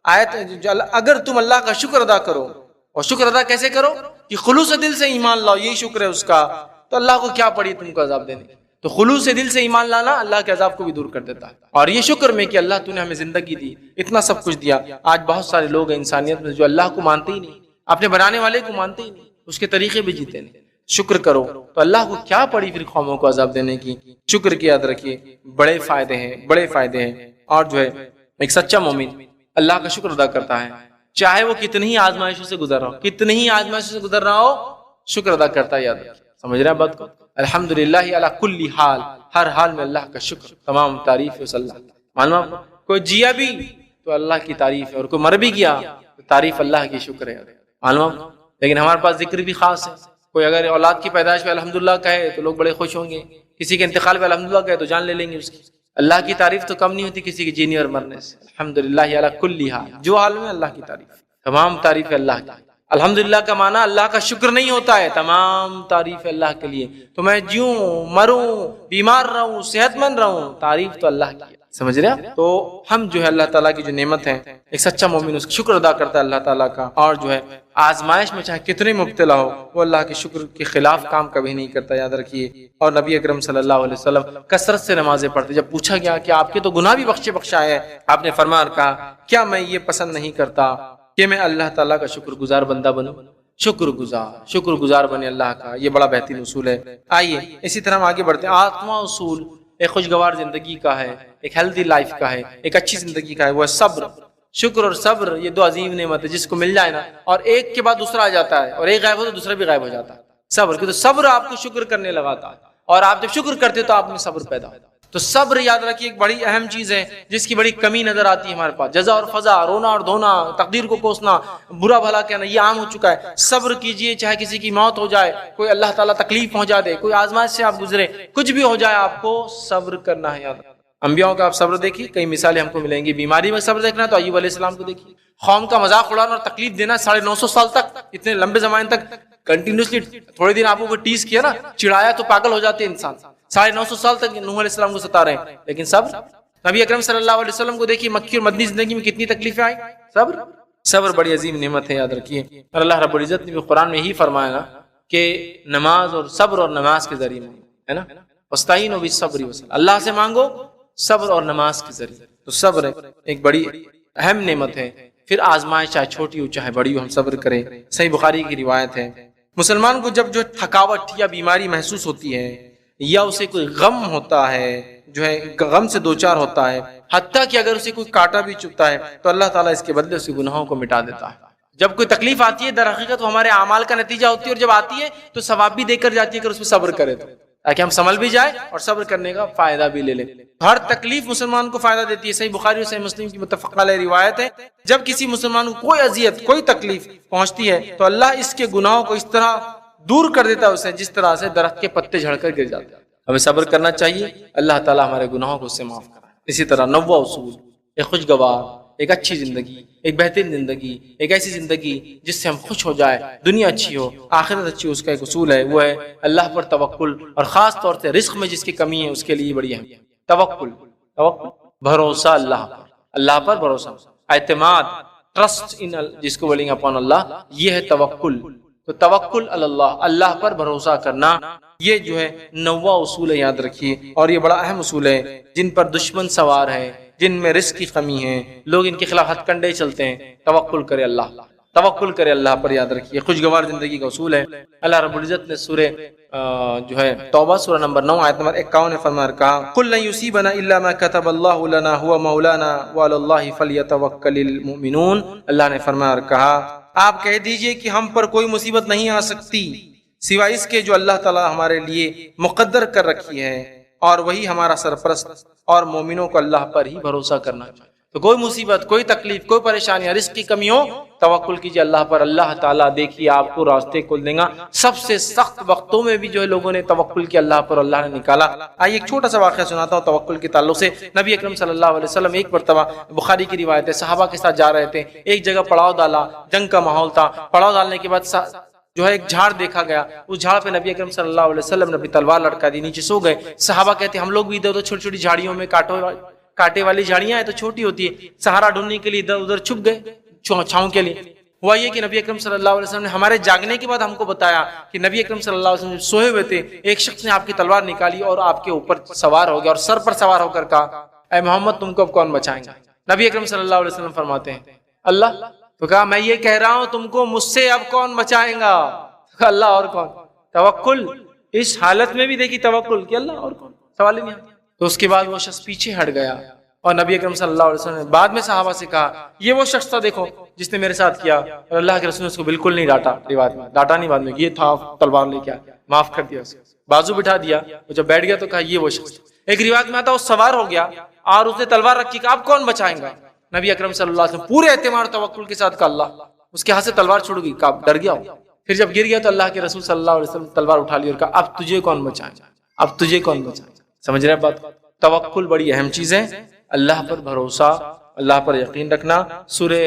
آیت اگر تم اللہ کا شکر ادا کرو, اور شکر ادا کیسے کرو کہ خلوص دل سے ایمان لاؤ, یہی شکر ہے اس کا, تو اللہ کو کیا پڑی تم کو عذاب دینے کی. تو خلوص دل سے ایمان لانا اللہ کے عذاب کو بھی دور کر دیتا ہے. اور یہ شکر میں کہ اللہ تو نے ہمیں زندگی دی, اتنا سب کچھ دیا. آج بہت سارے لوگ ہیں انسانیت میں جو اللہ کو مانتے ہی نہیں, اپنے بنانے والے کو مانتے ہی نہیں, اس کے طریقے بھی جیتے نہیں. شکر کرو تو اللہ کو کیا پڑی پھر قوموں کو عذاب دینے کی. شکر کی یاد رکھیے بڑے فائدے ہیں, بڑے فائدے ہیں. اور جو ہے ایک سچا مومن اللہ کا شکر ادا کرتا ہے, چاہے وہ کتنی ہی آزمائشوں سے گزر رہا ہو, کتنی ہی آزمائشوں سے گزر رہا ہو, شکر ادا کرتا ہے. یاد رکھیے. سمجھ رہے ہیں بات کو؟ الحمدللہ علی کل حال, ہر حال میں اللہ کا شکر, تمام تعریف ہے اللہ. معلوم کوئی جیا بھی تو اللہ کی تعریف ہے, اور کوئی مر بھی گیا تو تعریف اللہ کی شکر ہے. معلوم لیکن ہمارے پاس ذکر بھی خاص ہے. کوئی اگر اولاد کی پیدائش پہ الحمدللہ کہے تو لوگ بڑے خوش ہوں گے, کسی کے انتقال پہ الحمدللہ کہے تو جان لے لیں گے اس کی. اللہ کی تعریف تو کم نہیں ہوتی کسی کی جینے اور مرنے سے. الحمدللہ علی کل حال, جو حال میں اللہ کی تعریف, تمام تعریف ہے اللہ کی. الحمدللہ کا معنی اللہ کا شکر نہیں ہوتا ہے, تمام تعریف ہے اللہ کے لیے. تو میں جیوں, مروں, بیمار رہوں, صحت مند رہوں, تعریف تو اللہ کی. سمجھ رہے ہیں؟ تو ہم جو ہے اللہ تعالیٰ کی جو نعمت ہے, ایک سچا مومن اس کا شکر ادا کرتا ہے اللہ تعالیٰ کا, اور جو ہے آزمائش میں چاہے کتنے مبتلا ہو وہ اللہ کے شکر کے خلاف کام کبھی نہیں کرتا. یاد رکھیے. اور نبی اکرم صلی اللہ علیہ وسلم کثرت سے نمازیں پڑھتے. جب پوچھا گیا کہ آپ کے تو گناہ بھی بخشا ہے, آپ نے فرمایا اور کہا کیا میں یہ پسند نہیں کرتا کہ میں اللہ تعالیٰ کا شکر گزار بندہ بنوں. شکر گزار بنے اللہ کا, یہ بڑا بہترین اصول ہے. آئیے اسی طرح ہم آگے بڑھتے ہیں. آٹھواں اصول ایک خوشگوار زندگی کا ہے, ایک ہیلدی لائف کا ہے, ایک اچھی زندگی کا ہے, وہ ہے صبر. شکر اور صبر یہ دو عظیم نعمت ہے, جس کو مل جائے نا اور ایک کے بعد دوسرا آ جاتا ہے, اور ایک غائب ہو تو دوسرا بھی غائب ہو جاتا ہے. صبر, کیونکہ صبر آپ کو شکر کرنے لگاتا ہے, اور آپ جب شکر کرتے تو آپ میں صبر پیدا ہوتا ہے. تو صبر یاد رکھیے ایک بڑی اہم چیز ہے جس کی بڑی کمی نظر آتی ہے ہمارے پاس. جزا اور فضا، رونا اور دھونا، تقدیر کو کوسنا، برا بھلا کہنا، یہ عام ہو چکا ہے. صبر کیجئے، چاہے کسی کی موت ہو جائے، کوئی اللہ تعالیٰ تکلیف پہنچا دے، کوئی آزمائش سے آپ گزرے، کچھ بھی ہو جائے، آپ کو صبر کرنا ہے. یاد انبیاء کا آپ صبر دیکھیے، کئی مثالیں ہم کو ملیں گی. بیماری میں صبر دیکھنا تو ایوب علیہ السلام کو دیکھیے. قوم کا مذاق اڑانا اور تکلیف دینا 950 سال تک، اتنے لمبے زمانے تک کنٹینیوسلی. تھوڑے دن آپ کو ٹیز کیا نا، چڑھایا تو پاگل ہو جاتے انسان. 950 سال تک نوح علیہ السلام کو ستا رہے ہیں، لیکن صبر. نبی اکرم صلی اللہ علیہ وسلم کو دیکھیے، مکی اور مدنی زندگی میں کتنی تکلیفیں آئی. صبر بڑی عظیم نعمت ہے، یاد رکھیے. اور اللہ رب العزت نے بھی قرآن میں یہی فرمایا نا کہ نماز اور صبر اور نماز کے ذریعے ہے نا، واستعینوا بالصبر والصلاۃ، اللہ سے مانگو صبر اور نماز کے ذریعے. تو صبر ایک بڑی اہم نعمت ہے. پھر آزمائش چاہے چھوٹی ہو چاہے بڑی ہو، ہم صبر کریں. صحیح بخاری کی روایت ہے، مسلمان کو جب جو تھکاوٹ یا بیماری محسوس ہوتی ہے یا اسے کوئی غم ہوتا ہے، جو ہے غم سے دوچار ہوتا ہے، حتیٰ کہ اگر اسے کوئی کاٹا بھی چبھتا ہے تو اللہ تعالیٰ اس کے بدلے اس کے گناہوں کو مٹا دیتا ہے. جب کوئی تکلیف آتی ہے در حقیقت وہ ہمارے اعمال کا نتیجہ ہوتی ہے، اور جب آتی ہے تو ثواب بھی دے کر جاتی ہے اگر اس پہ صبر کرے تو، تاکہ ہم سنبھل بھی جائیں اور صبر کرنے کا فائدہ بھی لے لیں. ہر تکلیف مسلمان کو فائدہ دیتی ہے. صحیح بخاری اور صحیح مسلم کی متفق علیہ روایت ہے، جب کسی مسلمان کو کوئی اذیت کوئی تکلیف پہنچتی ہے تو اللہ اس کے گناہوں کو اس طرح دور کر دیتا ہے اسے جس طرح سے درخت کے پتے جھڑ کر گر جاتے ہیں. ہمیں صبر کرنا چاہیے، اللہ تعالیٰ ہمارے گناہوں کو اس سے معاف کرائے. اسی طرح 9 اصول، ایک خوشگوار، ایک اچھی زندگی، ایک بہترین زندگی، ایک ایسی زندگی جس سے ہم خوش ہو جائے، دنیا اچھی ہو آخرت اچھی ہو، اس کا ایک اصول ہے، وہ ہے اللہ پر توکل. اور خاص طور سے رزق میں جس کی کمی ہے اس کے لیے بڑی اہم توکل. بھروسہ اللہ پر بھروسہ، اعتماد، ٹرسٹ ان، جس کو بولیں گے اپون اللہ، یہ ہے توکل. تو توکل اللہ، اللہ پر بھروسہ کرنا، یہ جو ہے 9 اصول ہے، یاد رکھیے. اور یہ بڑا اہم اصول ہے جن پر دشمن سوار ہے، جن میں رزق کی کمی ہے، لوگ ان کے خلاف ہتھ کنڈے چلتے ہیں. توکل کرے اللہ پر، یاد رکھیے. خوشگوار زندگی کا اصول ہے. اللہ رب العزت نے سورہ جو ہے توبہ سورہ نمبر 9 آیت نمبر 51 فرمایا، کہا قل لن یصیبنا الا ما كتب اللہ لنا هو مولانا وعلى الله فلیتوکل المؤمنون. اللہ نے فرمایا اور کہا، آپ کہہ دیجئے کہ ہم پر کوئی مصیبت نہیں آ سکتی سوائے اس کے جو اللہ تعالیٰ ہمارے لیے مقدر کر رکھی ہے، اور وہی ہمارا سرپرست، اور مومنوں کو اللہ پر ہی بھروسہ کرنا چاہیے. تو کوئی مصیبت، کوئی تکلیف، کوئی پریشانی، رزق کی کمی ہو، توکل کیجیے اللہ پر. اللہ تعالیٰ دیکھیے آپ کو راستے کھول دیں گا. سب سے سخت وقتوں میں بھی جو ہے لوگوں نے توکل کیا اللہ پر، اللہ نے نکالا. آئیے ایک چھوٹا سا واقعہ سناتا ہوں توکل کے تعلق سے. نبی اکرم صلی اللہ علیہ وسلم ایک مرتبہ، بخاری کی روایت ہے، صحابہ کے ساتھ جا رہے تھے، ایک جگہ پڑاؤ ڈالا، جنگ کا ماحول تھا. پڑاؤ ڈالنے کے بعد جو ہے ایک جھاڑ دیکھا گیا، اس جھاڑ پہ نبی اکرم صلی اللہ علیہ وسلم نے اپنی تلوار لٹکا دی، نیچے سو گئے. صحابہ کہتے ہیں ہم لوگ بھی ادھر ادھر چھوٹی چھوٹی جھاڑیوں میں، کاٹے والی جھاڑیاں ہیں تو چھوٹی ہوتی ہے، سہارا ڈھونڈنے کے لیے ادھر ادھر چھپ گئے چھاؤں کے لیے. ہوا یہ کہ نبی اکرم صلی اللہ علیہ وسلم نے ہمارے جاگنے کے بعد ہم کو بتایا کہ نبی اکرم صلی اللہ علیہ وسلم سوئے ہوئے تھے، ایک شخص نے آپ کی تلوار نکالی اور آپ کے اوپر سوار ہو گیا، اور سر پر سوار ہو کر کہا، اے محمد تم کو اب کون بچائیں گا؟ نبی اکرم صلی اللہ علیہ وسلم فرماتے ہیں اللہ. تو کہا میں یہ کہہ رہا ہوں تم کو مجھ سے اب کون بچائیں گا؟ اللہ اور کون؟ توکل. اس حالت میں بھی دیکھی توکل کہ اللہ اور کون، سوال ہی نہیں آتا. تو اس کے بعد وہ شخص پیچھے ہٹ گیا، اور نبی اکرم صلی اللہ علیہ وسلم نے بعد میں صحابہ سے کہا یہ وہ شخص تھا دیکھو جس نے میرے ساتھ کیا، اور اللہ کے رسول نے اس کو بالکل نہیں ڈانٹا. روایت میں ڈانٹا نہیں، بعد میں یہ تھا تلوار لے کے معاف کر دیا، بازو بٹھا دیا. وہ جب بیٹھ گیا تو کہا یہ وہ شخص. ایک روایت میں آتا وہ سوار ہو گیا اور اس نے تلوار رکھی کہ آپ کون بچائیں گا؟ نبی اکرم صلی اللہ علیہ وسلم پورے اعتماد اور توکل کے ساتھ کہا اللہ. اس کے ہاتھ سے تلوار چھوڑ گئی، کہا ڈر گیا. پھر جب گر گیا تو اللہ کے رسول صلی اللہ علیہ وسلم تلوار اٹھا لی اور کہا اب تجھے کون بچائیں، اب تجھے کون بچائیں. سمجھ رہے بات؟ توکل بڑی اہم چیز ہے، اللہ پر بھروسہ، اللہ پر یقین رکھنا. سورہ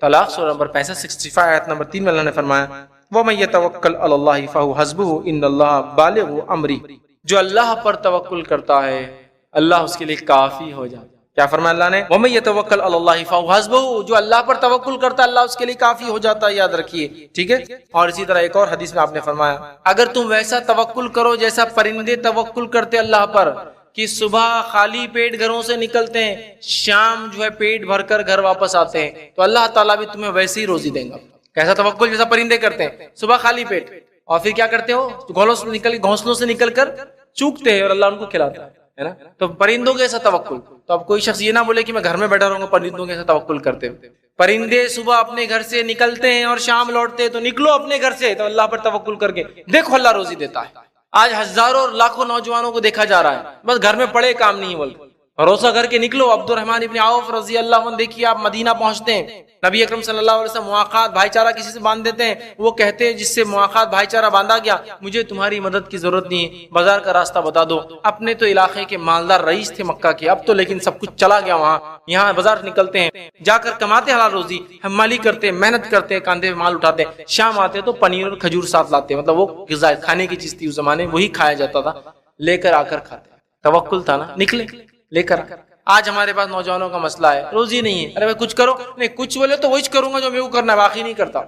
طلاق سورہ نمبر 65 آیت نمبر 3 میں اللہ نے فرمایا وَمَن يَتَوَكَّلْ عَلَى اللَّهِ فَهُوَ حَسْبُهُ إِنَّ اللَّهَ بَالِغُ أَمْرِهِ. جو اللہ پر توکل کرتا ہے اللہ اس کے لیے کافی ہو جاتا ہے. کیا فرمایا اللہ نے؟ وَمَن يَتَوَكَّلْ عَلَى اللَّهِ فَهُوَ حَسْبُهُ. جو اللہ پر توکل کرتا ہے اللہ اس کے لیے کافی ہو جاتا ہے، یاد رکھیے. ٹھیک ہے. اور اسی طرح ایک اور حدیث میں آپ نے فرمایا اگر تم ویسا توکل کرو جیسا پرندے توکل کرتے اللہ پر، کہ صبح خالی پیٹ گھروں سے نکلتے ہیں، شام جو ہے پیٹ بھر کر گھر واپس آتے ہیں، تو اللہ تعالیٰ بھی تمہیں ویسے ہی روزی دیں گا. کیسا توکل؟ جیسا پرندے کرتے ہیں، صبح خالی پیٹ اور پھر کیا کرتے ہو؟ گھونسلوں سے نکل کر چوکتے ہیں اور اللہ ان کو کھلاتا ہے نا. تو پرندوں کے ایسا توکل. تو اب کوئی شخص یہ نہ بولے کہ میں گھر میں بیٹھا رہوں گا، پرندوں کے ایسا توکل کرتے ہیں. پرندے صبح اپنے گھر سے نکلتے ہیں اور شام لوٹتے ہیں، تو نکلو اپنے گھر سے تو اللہ پر توکل کر کے دیکھو اللہ روزی دیتا ہے. آج ہزاروں اور لاکھوں نوجوانوں کو دیکھا جا رہا ہے بس گھر میں پڑے کام نہیں بولتے، روزہ گھر کے نکلو۔ عبد الرحمن ابن عوف رضی اللہ عنہ دیکھیے، آپ مدینہ پہنچتے ہیں، نبی اکرم صلی اللہ علیہ وسلم مواقعات بھائی چارہ کسی سے باندھ دیتے ہیں، وہ کہتے ہیں جس سے مواقعات بھائی چارہ باندھا گیا مجھے تمہاری مدد کی ضرورت نہیں ہے، بازار کا راستہ بتا دو۔ اپنے تو علاقے کے مالدار رئیس تھے مکہ کے، اب تو لیکن سب کچھ چلا گیا وہاں، یہاں بازار نکلتے ہیں، جا کر کماتے حلال روزی، حمالی کرتے ہیں، محنت کرتے ہیں، کاندھے میں مال اٹھاتے ہیں، شام آتے تو پنیر اور کھجور ساتھ لاتے ہیں، مطلب وہ غذا کھانے کی چیز تھی اس زمانے میں، وہی کھایا جاتا تھا، لے کر آ کر کھاتے۔ توکل تھا نا، نکلے لے کر۔ آج ہمارے پاس نوجوانوں کا مسئلہ ہے، روزی نہیں ہے، ارے بھائی کچھ کرو، نہیں کچھ بولے تو وہی کروں گا جو میں کو کرنا ہے، باقی نہیں کرتا،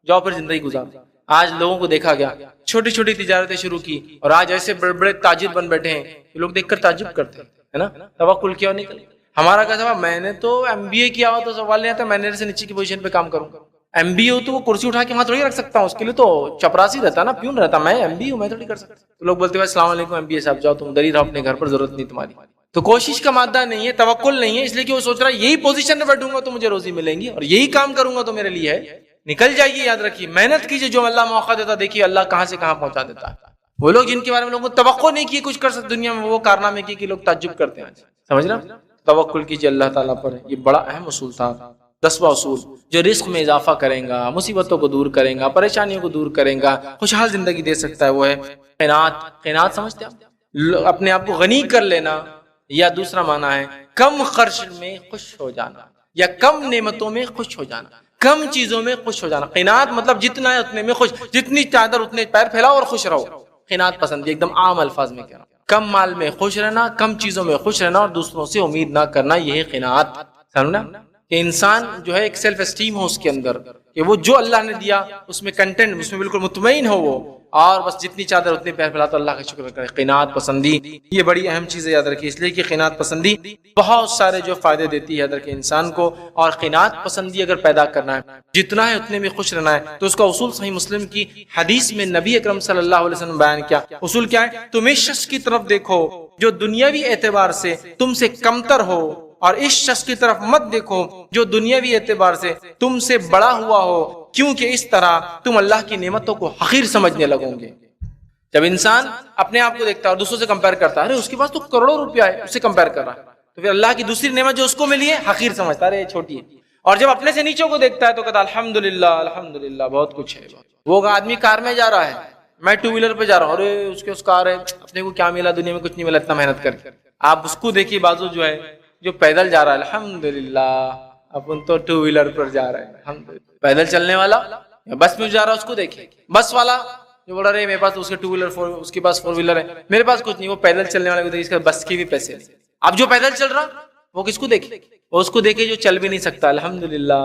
جاؤ پھر زندگی گزار۔ آج لوگوں کو دیکھا گیا چھوٹی چھوٹی تجارتیں شروع کی اور آج ایسے بڑے بڑے تاجر بن بیٹھے ہیں، یہ لوگ دیکھ کر تعجب کرتے ہیں، ہے نا، توکل کیا نہیں کرے۔ ہمارا کیا سوال، میں نے تو MBA کیا ہوا تو سوال نہیں آتا مینیجر سے نیچے کی پوزیشن پہ کام کروں گا۔ MBA ہو تو وہ کرسی اٹھا کے وہاں تھوڑی رکھ سکتا ہوں، اس کے لیے تو چپراسی رہتا نا، پیون رہتا، میں MBA ہوں، میں تھوڑی کر سکتا۔ تو لوگ بولتے ہیں السلام علیکم MBA صاحب، جاؤ تم ادھر ہی رہو اپنے گھر پر، ضرورت نہیں تمہاری۔ تو کوشش کا مادہ نہیں ہے، توکل نہیں ہے، اس لیے کہ وہ سوچ رہا ہے یہی پوزیشن میں بیٹھوں گا تو مجھے روزی ملیں گی اور یہی کام کروں گا تو میرے لیے ہے۔ نکل جائیے، یاد رکھیے، محنت کیجیے، جو اللہ موقع دیتا دیکھیے اللہ کہاں سے کہاں پہنچا دیتا ہے۔ وہ لوگ جن کے بارے میں لوگوں کو توقع نہیں کی کچھ کر سکتے دنیا میں، وہ کارنامے کی کہ لوگ تعجب کرتے ہیں۔ سمجھ رہا، توکل کیجیے اللہ تعالیٰ پر، یہ بڑا اہم اصول تھا۔ 10واں اصول جو رزق میں اضافہ کرے گا، مصیبتوں کو دور کرے گا، پریشانیوں کو دور کرے گا، خوشحال زندگی دے سکتا ہے، وہ ہے قناعت۔ قناعت سمجھتے ہیں، اپنے آپ کو غنی کر لینا، یا دوسرا معنی ہے کم خرچ میں خوش ہو جانا، یا کم نعمتوں میں خوش ہو جانا، کم چیزوں میں خوش ہو جانا۔ قناعت مطلب جتنا ہے اتنے میں خوش، جتنی چادر اتنے پیر پھیلاؤ اور خوش رہو، قناعت پسندی، ایک دم عام الفاظ میں کہہ رہا ہوں۔ کم مال میں خوش رہنا، کم چیزوں میں خوش رہنا اور دوسروں سے امید نہ کرنا، یہ ہے قناعت۔ سمجھنا کہ انسان جو ہے ایک سیلف اسٹیم ہو اس کے اندر، کہ وہ جو اللہ نے دیا اس میں کنٹینٹ، اس میں بالکل مطمئن ہو وہ، اور بس جتنی چادر اتنے پیر پھیلاتا اللہ کا شکر کرے۔ قناعت پسندی یہ بڑی اہم چیز ہے، یاد رکھیے، اس لیے کہ قناعت پسندی بہت سارے جو فائدے دیتی ہے یاد رکھیے انسان کو۔ اور قناعت پسندی اگر پیدا کرنا ہے، جتنا ہے اتنے میں خوش رہنا ہے، تو اس کا اصول صحیح مسلم کی حدیث میں نبی اکرم صلی اللہ علیہ وسلم بیان کیا۔ اصول کیا ہے، تم اس شخص کی طرف دیکھو جو دنیاوی اعتبار سے تم سے کمتر ہو، اور اس شخص کی طرف مت دیکھو جو دنیاوی اعتبار سے تم سے بڑا ہوا ہو، کیونکہ اس طرح تم اللہ کی نعمتوں کو حقیر سمجھنے لگو گے۔ جب انسان اپنے آپ کو دیکھتا ہے اور دوسروں سے کمپیئر کرتا ہے، ارے اس کے پاس تو کروڑوں روپیہ ہے، اس سے کمپیئر کر رہا ہے، تو پھر اللہ کی دوسری نعمت جو اس کو ملی ہے حقیر سمجھتا ہے، ارے چھوٹی ہے۔ اور جب اپنے سے نیچوں کو دیکھتا ہے تو کہتا ہے الحمدللہ الحمدللہ بہت کچھ ہے۔ وہ آدمی کار میں جا رہا ہے، میں ٹو ویلر پہ جا رہا ہوں، ارے اس کے اس کار ہے، اپنے کو کیا ملا، دنیا میں کچھ نہیں ملا اتنا محنت کر کے۔ آپ اس کو دیکھیے بازو جو ہے جو پیدل جا رہا ہے، الحمدللہ، اپن تو ٹو ویلر پر جا رہے ہیں، الحمدللہ۔ پیدل چلنے والا بس میں جا رہا ہے، اس کو دیکھیں، بس والا جو بولا رہے میرے پاس اس کے ٹو ویلر اس کے پاس فور ویلر ہے، میرے پاس کچھ نہیں، وہ پیدل چلنے والے کو دیکھیں، اس کے بس کے بھی پیسے نہیں۔ اب جو پیدل چل رہا وہ کس کو دیکھے، وہ اس کو دیکھے جو چل بھی نہیں سکتا، الحمدللہ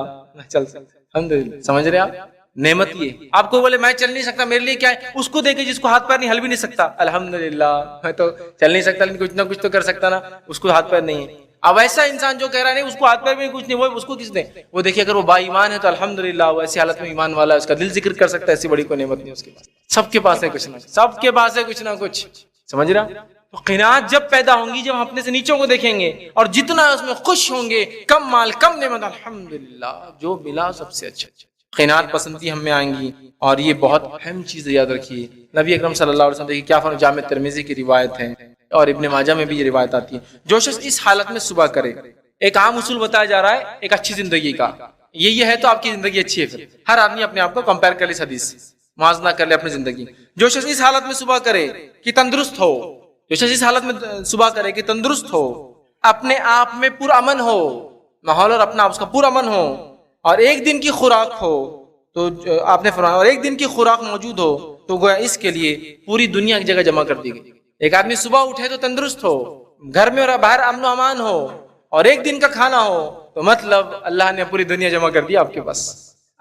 چل سکتا، الحمدللہ۔ سمجھ رہے آپ، نعمت یہ آپ کو بولے میں چل نہیں سکتا میرے لیے کیا ہے، اس کو دیکھے جس کو ہاتھ پیر نہیں، ہل بھی نہیں سکتا، الحمدللہ میں تو چل نہیں سکتا لیکن کچھ نہ کچھ تو کر سکتا نا، اس کو ہاتھ پیر نہیں ہے۔ اب ایسا انسان جو کہہ رہا ہے نہیں اس کو ہاتھ پیر میں کچھ نہیں، وہ اس کو کس نے، وہ دیکھیے اگر وہ با ایمان ہے تو الحمدللہ وہ ایسی حالت میں ایمان والا ہے، اس کا دل ذکر کر سکتا ہے، ایسی بڑی کوئی نعمت نہیں اس کے پاس۔ سب کے پاس ہے کچھ نہ کچھ، سب کے پاس ہے کچھ نہ کچھ، سمجھ رہا۔ تو قناعت جب پیدا ہوں گی جب ہم اپنے سے نیچوں کو دیکھیں گے اور جتنا ہے اس میں خوش ہوں گے، کم مال کم نعمت، الحمدللہ جو ملا سب سے اچھا۔ قناعت پسندی ہم میں آئیں گی، اور یہ بہت اہم چیز ہے، یاد رکھیے۔ نبی اکرم صلی اللہ علیہ وسلم دیکھیے کیا فرمایا، جامع ترمذی کی روایت ہے اور ابن ماجہ میں بھی یہ روایت آتی ہے، جو شخص اس حالت میں صبح کرے، ایک عام اصول بتایا جا رہا ہے ایک اچھی زندگی کا، یہ ہے تو آپ کی زندگی اچھی ہے۔ پھر ہر آدمی اپنے آپ کو کمپیئر کر لے، اس حدیث سے موازنہ کر لے اپنی زندگی۔ جو شخص اس حالت میں صبح کرے کہ تندرست ہو، جو شخص اس حالت میں صبح کرے کہ تندرست ہو، اپنے آپ میں پرامن ہو، ماحول اور اپنا اس کا پرامن ہو، اور ایک دن کی خوراک ہو، تو آپ نے فرمایا اور ایک دن کی خوراک موجود ہو، تو گویا اس کے لیے پوری دنیا ایک جگہ جمع کر دی گئی۔ ایک آدمی صبح اٹھے تو تندرست ہو، گھر میں اور باہر امن و امان ہو، اور ایک دن کا کھانا ہو، تو مطلب اللہ نے پوری دنیا جمع کر دی آپ کے پاس۔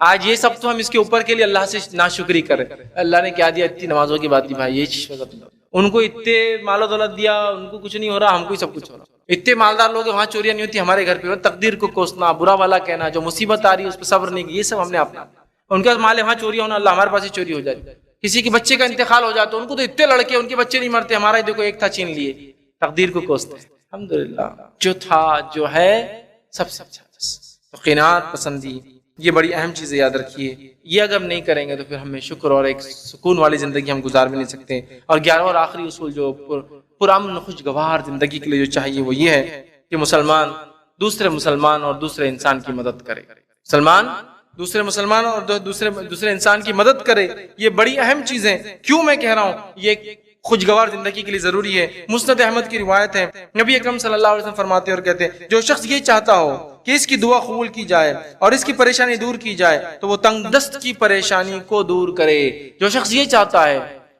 آج یہ سب تو ہم اس کے اوپر کے لیے اللہ سے ناشکری کریں، اللہ نے کیا دیا، اتنی نمازوں کی بات دی بھائی، یہ چیز ان کو اتنے مال و دولت دیا، ان کو کچھ نہیں ہو رہا، ہم کو ہی سب کچھ ہو رہا۔ اتنے مالدار لوگ وہاں چوریاں نہیں ہوتی، ہمارے گھر پہ تقدیر کو کوسنا، برا والا کہنا، جو مصیبت آ رہی ہے اس پہ صبر نہیں، یہ سب ہم نے اپنا، ان کا مال وہاں چوری ہونا، اللہ ہمارے پاس ہی چوری ہو جائے۔ کسی کے بچے کا انتقال ہو جاتا، ان کو تو اتنے لڑکے ان کے بچے نہیں مرتے، ہمارا دیکھو ایک تھا چھین لیے، تقدیر کو کوستے۔ الحمدللہ جو تھا جو ہے سب سے اچھا۔ قناعت پسندی یہ بڑی اہم چیزیں یاد رکھیے. یہ اگر ہم نہیں کریں گے تو پھر ہمیں شکر اور ایک سکون والی زندگی ہم گزار بھی نہیں سکتے. اور 11واں اور آخری اصول جو پرامن خوشگوار زندگی کے لیے جو چاہیے وہ یہ ہے کہ مسلمان دوسرے مسلمان اور دوسرے انسان کی مدد کرے. مسلمان دوسرے مسلمان اور دوسرے انسان کی مدد کرے. یہ بڑی اہم چیزیں. کیوں میں کہہ رہا ہوں یہ خوشگوار زندگی کے لیے ضروری ہے؟ مسند احمد کی روایت ہے، نبی اکرم صلی اللہ علیہ وسلم فرماتے اور کہتے ہیں جو شخص یہ چاہتا ہو کہ اس کی دعا قبول کی جائے اور اس کی پریشانی دور کی جائے تو وہ تنگ دست کی پریشانی کو دور کرے. جو شخص یہ چاہتا ہے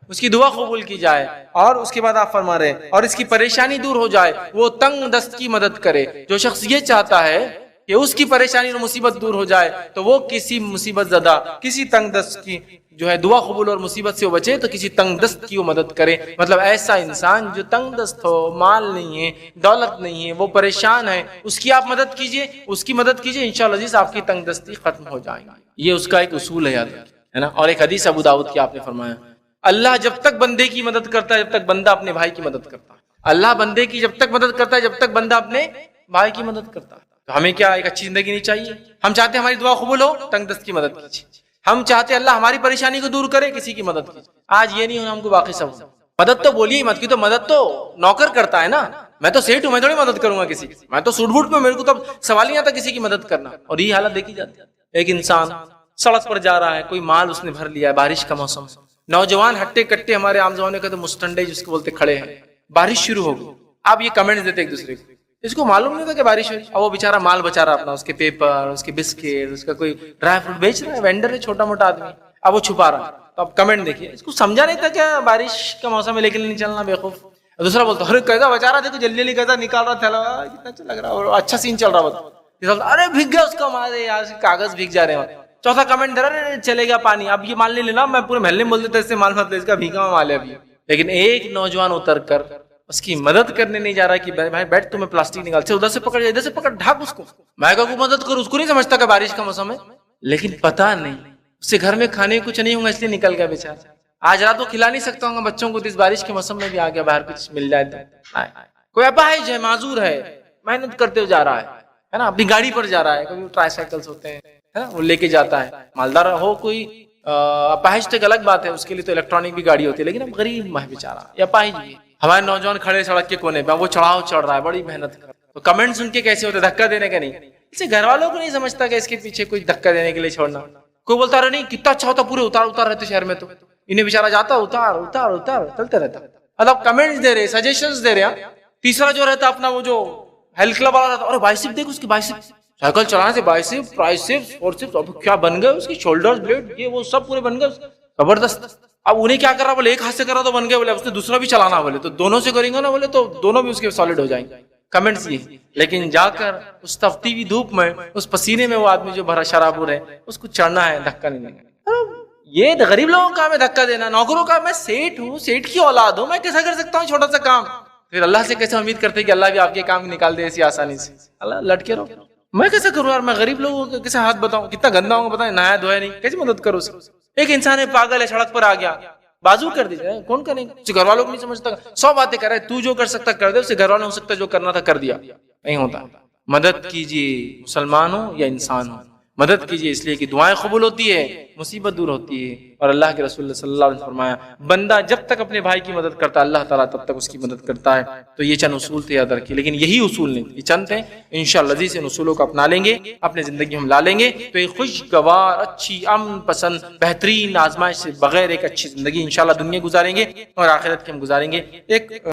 اس کی دعا قبول کی جائے اور اس کے بعد آپ فرما رہے ہیں اور اس کی پریشانی دور ہو جائے وہ تنگ دست کی مدد کرے. جو شخص یہ چاہتا ہے کہ اس کی پریشانی اور مصیبت دور ہو جائے تو وہ کسی مصیبت زدہ کسی تنگ دست کی جو ہے دعا قبول اور مصیبت سے وہ بچے تو کسی تنگ دست کی وہ مدد کرے. مطلب ایسا انسان جو تنگ دست ہو، مال نہیں ہے، دولت نہیں ہے، وہ پریشان ہے، اس کی آپ مدد کیجئے، اس کی مدد کیجئے، انشاءاللہ عزیز آپ کی تنگ دستی ختم ہو جائے گی. یہ اس کا ایک اصول ہے، یاد ہے نا. اور ایک حدیث ابو داؤد کی آپ نے فرمایا اللہ جب تک بندے کی مدد کرتا ہے جب تک بندہ اپنے بھائی کی مدد کرتا ہے. اللہ بندے کی جب تک مدد کرتا ہے جب تک بندہ اپنے بھائی کی مدد کرتا ہے. تو ہمیں کیا ایک اچھی زندگی نہیں چاہیے؟ ہم چاہتے ہیں ہماری دعا قبول ہو، تنگ دست کی مدد کیجیے. ہم چاہتے ہیں اللہ ہماری پریشانی کو دور کرے، کسی کی مدد کیجیے. آج یہ نہیں ہونا ہم کو باقی سب مدد تو بولیے مت کی، تو مدد تو نوکر کرتا ہے نا. میں تو سیٹ ہوں، میں تھوڑی مدد کروں گا کسی کی. میں تو سوٹ بوٹ میں، میرے کو تو سوال نہیں آتا کسی کی مدد کرنا. اور یہ حالت دیکھی جاتی ہے. ایک انسان سڑک پر جا رہا ہے، کوئی مال اس نے بھر لیا ہے، بارش کا موسم، نوجوان ہٹے کٹے ہمارے عام زمانے کا تو مسٹنڈے جس کو بولتے کھڑے ہیں، بارش شروع ہو گئی. آپ یہ کمنٹس دیتے ایک دوسرے کو، اس کو معلوم نہیں تھا کہ بارش ہوئی. اور وہ بیچارہ مال بچا رہا اپنا، اس کے پیپر، اس کے بسکٹ، اس کا کوئی ڈرائی فروٹ بیچ رہا ہے، وینڈر ہے چھوٹا موٹا آدمی، اب وہ چھپا رہا ہے. تو اب کمنٹ دیکھیے، اس کو سمجھا نہیں تھا کیا بارش کا موسم ہے لیکن نہیں چلنا بیوقوف. دوسرا بولتا ارے کیسا بچا رہا، دیکھو جلدی جلدی کیسا نکال رہا تھا، کتنا اچھا لگ رہا اور اچھا سین چل رہا ہوتا. ارے بھیگ گیا اس کا مال، یار کاغذ بھیگ جا رہے ہیں. چوتھا کمنٹ دے رہا چلے گا پانی، اب یہ مال نہیں لینا، میں پورے محلے میں بول دیتا اس سے مال مت لے، اس کا بھیگا ہوا مال ہے ابھی. لیکن ایک نوجوان اتر کر اس کی مدد کرنے نہیں جا رہا کہ بھائی بیٹھ تمہیں پلاسٹک نکال، چل ادھر سے پکڑ، ادھر سے پکڑ، ڈھاک اس کو، میں کو مدد کروں. اس کو نہیں سمجھتا کہ بارش کا موسم ہے، لیکن پتا نہیں اس سے گھر میں کھانے کچھ نہیں ہوگا اس لیے نکل گیا بیچارہ. آج رات کو کھلا نہیں سکتا ہوں بچوں کو، تو اس بارش کے موسم میں بھی آ گیا باہر کچھ مل جائے تو. کوئی اپاہج ہے، معذور ہے، محنت کرتے ہوئے جا رہا ہے نا، اپنی گاڑی پر جا رہا ہے، کبھی ٹرائی سائیکلز ہوتے ہیں ہے نا، وہ لے کے جاتا ہے. مالدار ہو کوئی اپاہج تو ایک الگ بات ہے، اس کے لیے تو الیکٹرانک بھی گاڑی ہوتی ہے، لیکن اب غریب ہے بیچارہ یا اپاہج بھی. ہمارے نوجوان کھڑے سڑک کے کونے پہ، وہ چڑھاؤ چڑھ رہا ہے، بڑی محنت کر. تو کمنٹ سن کے کیسے ہوتے، دھکا دینے کا نہیں. اسے گھر والوں کو نہیں سمجھتا کہ اس کے پیچھے کوئی دھکا دینے کے لیے چھوڑنا. کوئی بولتا رہا نہیں کتنا اچھا ہوتا، پورے اتار اتار رہتے شہر میں، تو انہیں بیچارہ جاتا اتار اتار اتار چلتے رہتا. مطلب کمنٹس دے رہے، سجیشنز دے رہے. تیسرا جو رہتا اپنا وہ جو ہیلتھ کلب والا رہتا، اور بائسپ دیکھ اس کی بائسپ، سائیکل چلانے سے بائسپ، ٹرائسپس، فورسپس، اب کیا بن گئے اس کی، شولڈرز، بلیڈ، یہ وہ سب پورے بن گئے زبردست. اب انہیں کیا کر رہا، بولے ایک ہاتھ سے کر رہا تو بن گئے، بولے اس نے دوسرا بھی چلانا، بولے تو دونوں سے کریں گے نا، بولے تو دونوں بھی اس کے سالڈ ہو جائیں گے. کمنٹس یہ. لیکن جا کر اس تفتی ہوئی دھوپ میں، اس پسینے میں وہ آدمی جو بھرا شرابور ہے اس کو چڑھنا ہے، دھکا نہیں لگا. یہ غریب لوگوں کا میں دھکا دینا، نوکروں کا. میں سیٹ ہوں، سیٹ کی اولاد ہوں، میں کیسا کر سکتا ہوں چھوٹا سا کام. پھر اللہ سے کیسے امید کرتے کہ اللہ بھی آپ کے کام نکال دے ایسی آسانی سے. اللہ لٹکے رہو، میں کیسے کروں یار، میں غریب لوگوں کو کیسے ہاتھ بتاؤں، کتنا گندا ہوں بتائیں، نہایا دھویا نہیں، کیسے مدد کروں. ایک انسان ہے پاگل ہے، سڑک پر آ گیا، بازو کر دیجیے، کون کریں گے. گھر والوں کو نہیں سمجھتا، 100 باتیں کر رہے، تو جو کر سکتا کر دے، اس سے گھر والوں ہو سکتا جو کرنا تھا کر دیا. نہیں ہوتا. مدد کیجیے، مسلمان ہو یا انسان ہو، مدد کیجیے، اس لیے کہ دعائیں قبول ہوتی ہے، مصیبت دور ہوتی ہے. اور اللہ کے رسول صلی اللہ علیہ وسلم نے فرمایا بندہ جب تک اپنے بھائی کی مدد کرتا ہے اللہ تعالیٰ تب تک اس کی مدد کرتا ہے. تو یہ چند اصول تھے، یاد رکھیے. لیکن یہی اصول نہیں، یہ چند ہیں، انشاءاللہ عزیز ان اصولوں کو اپنا لیں گے، اپنے زندگی ہم لا لیں گے تو ایک خوشگوار، اچھی، امن پسند، بہترین آزمائش سے بغیر ایک اچھی زندگی انشاءاللہ دنیا گزاریں گے اور آخرت کی ہم گزاریں گے. ایک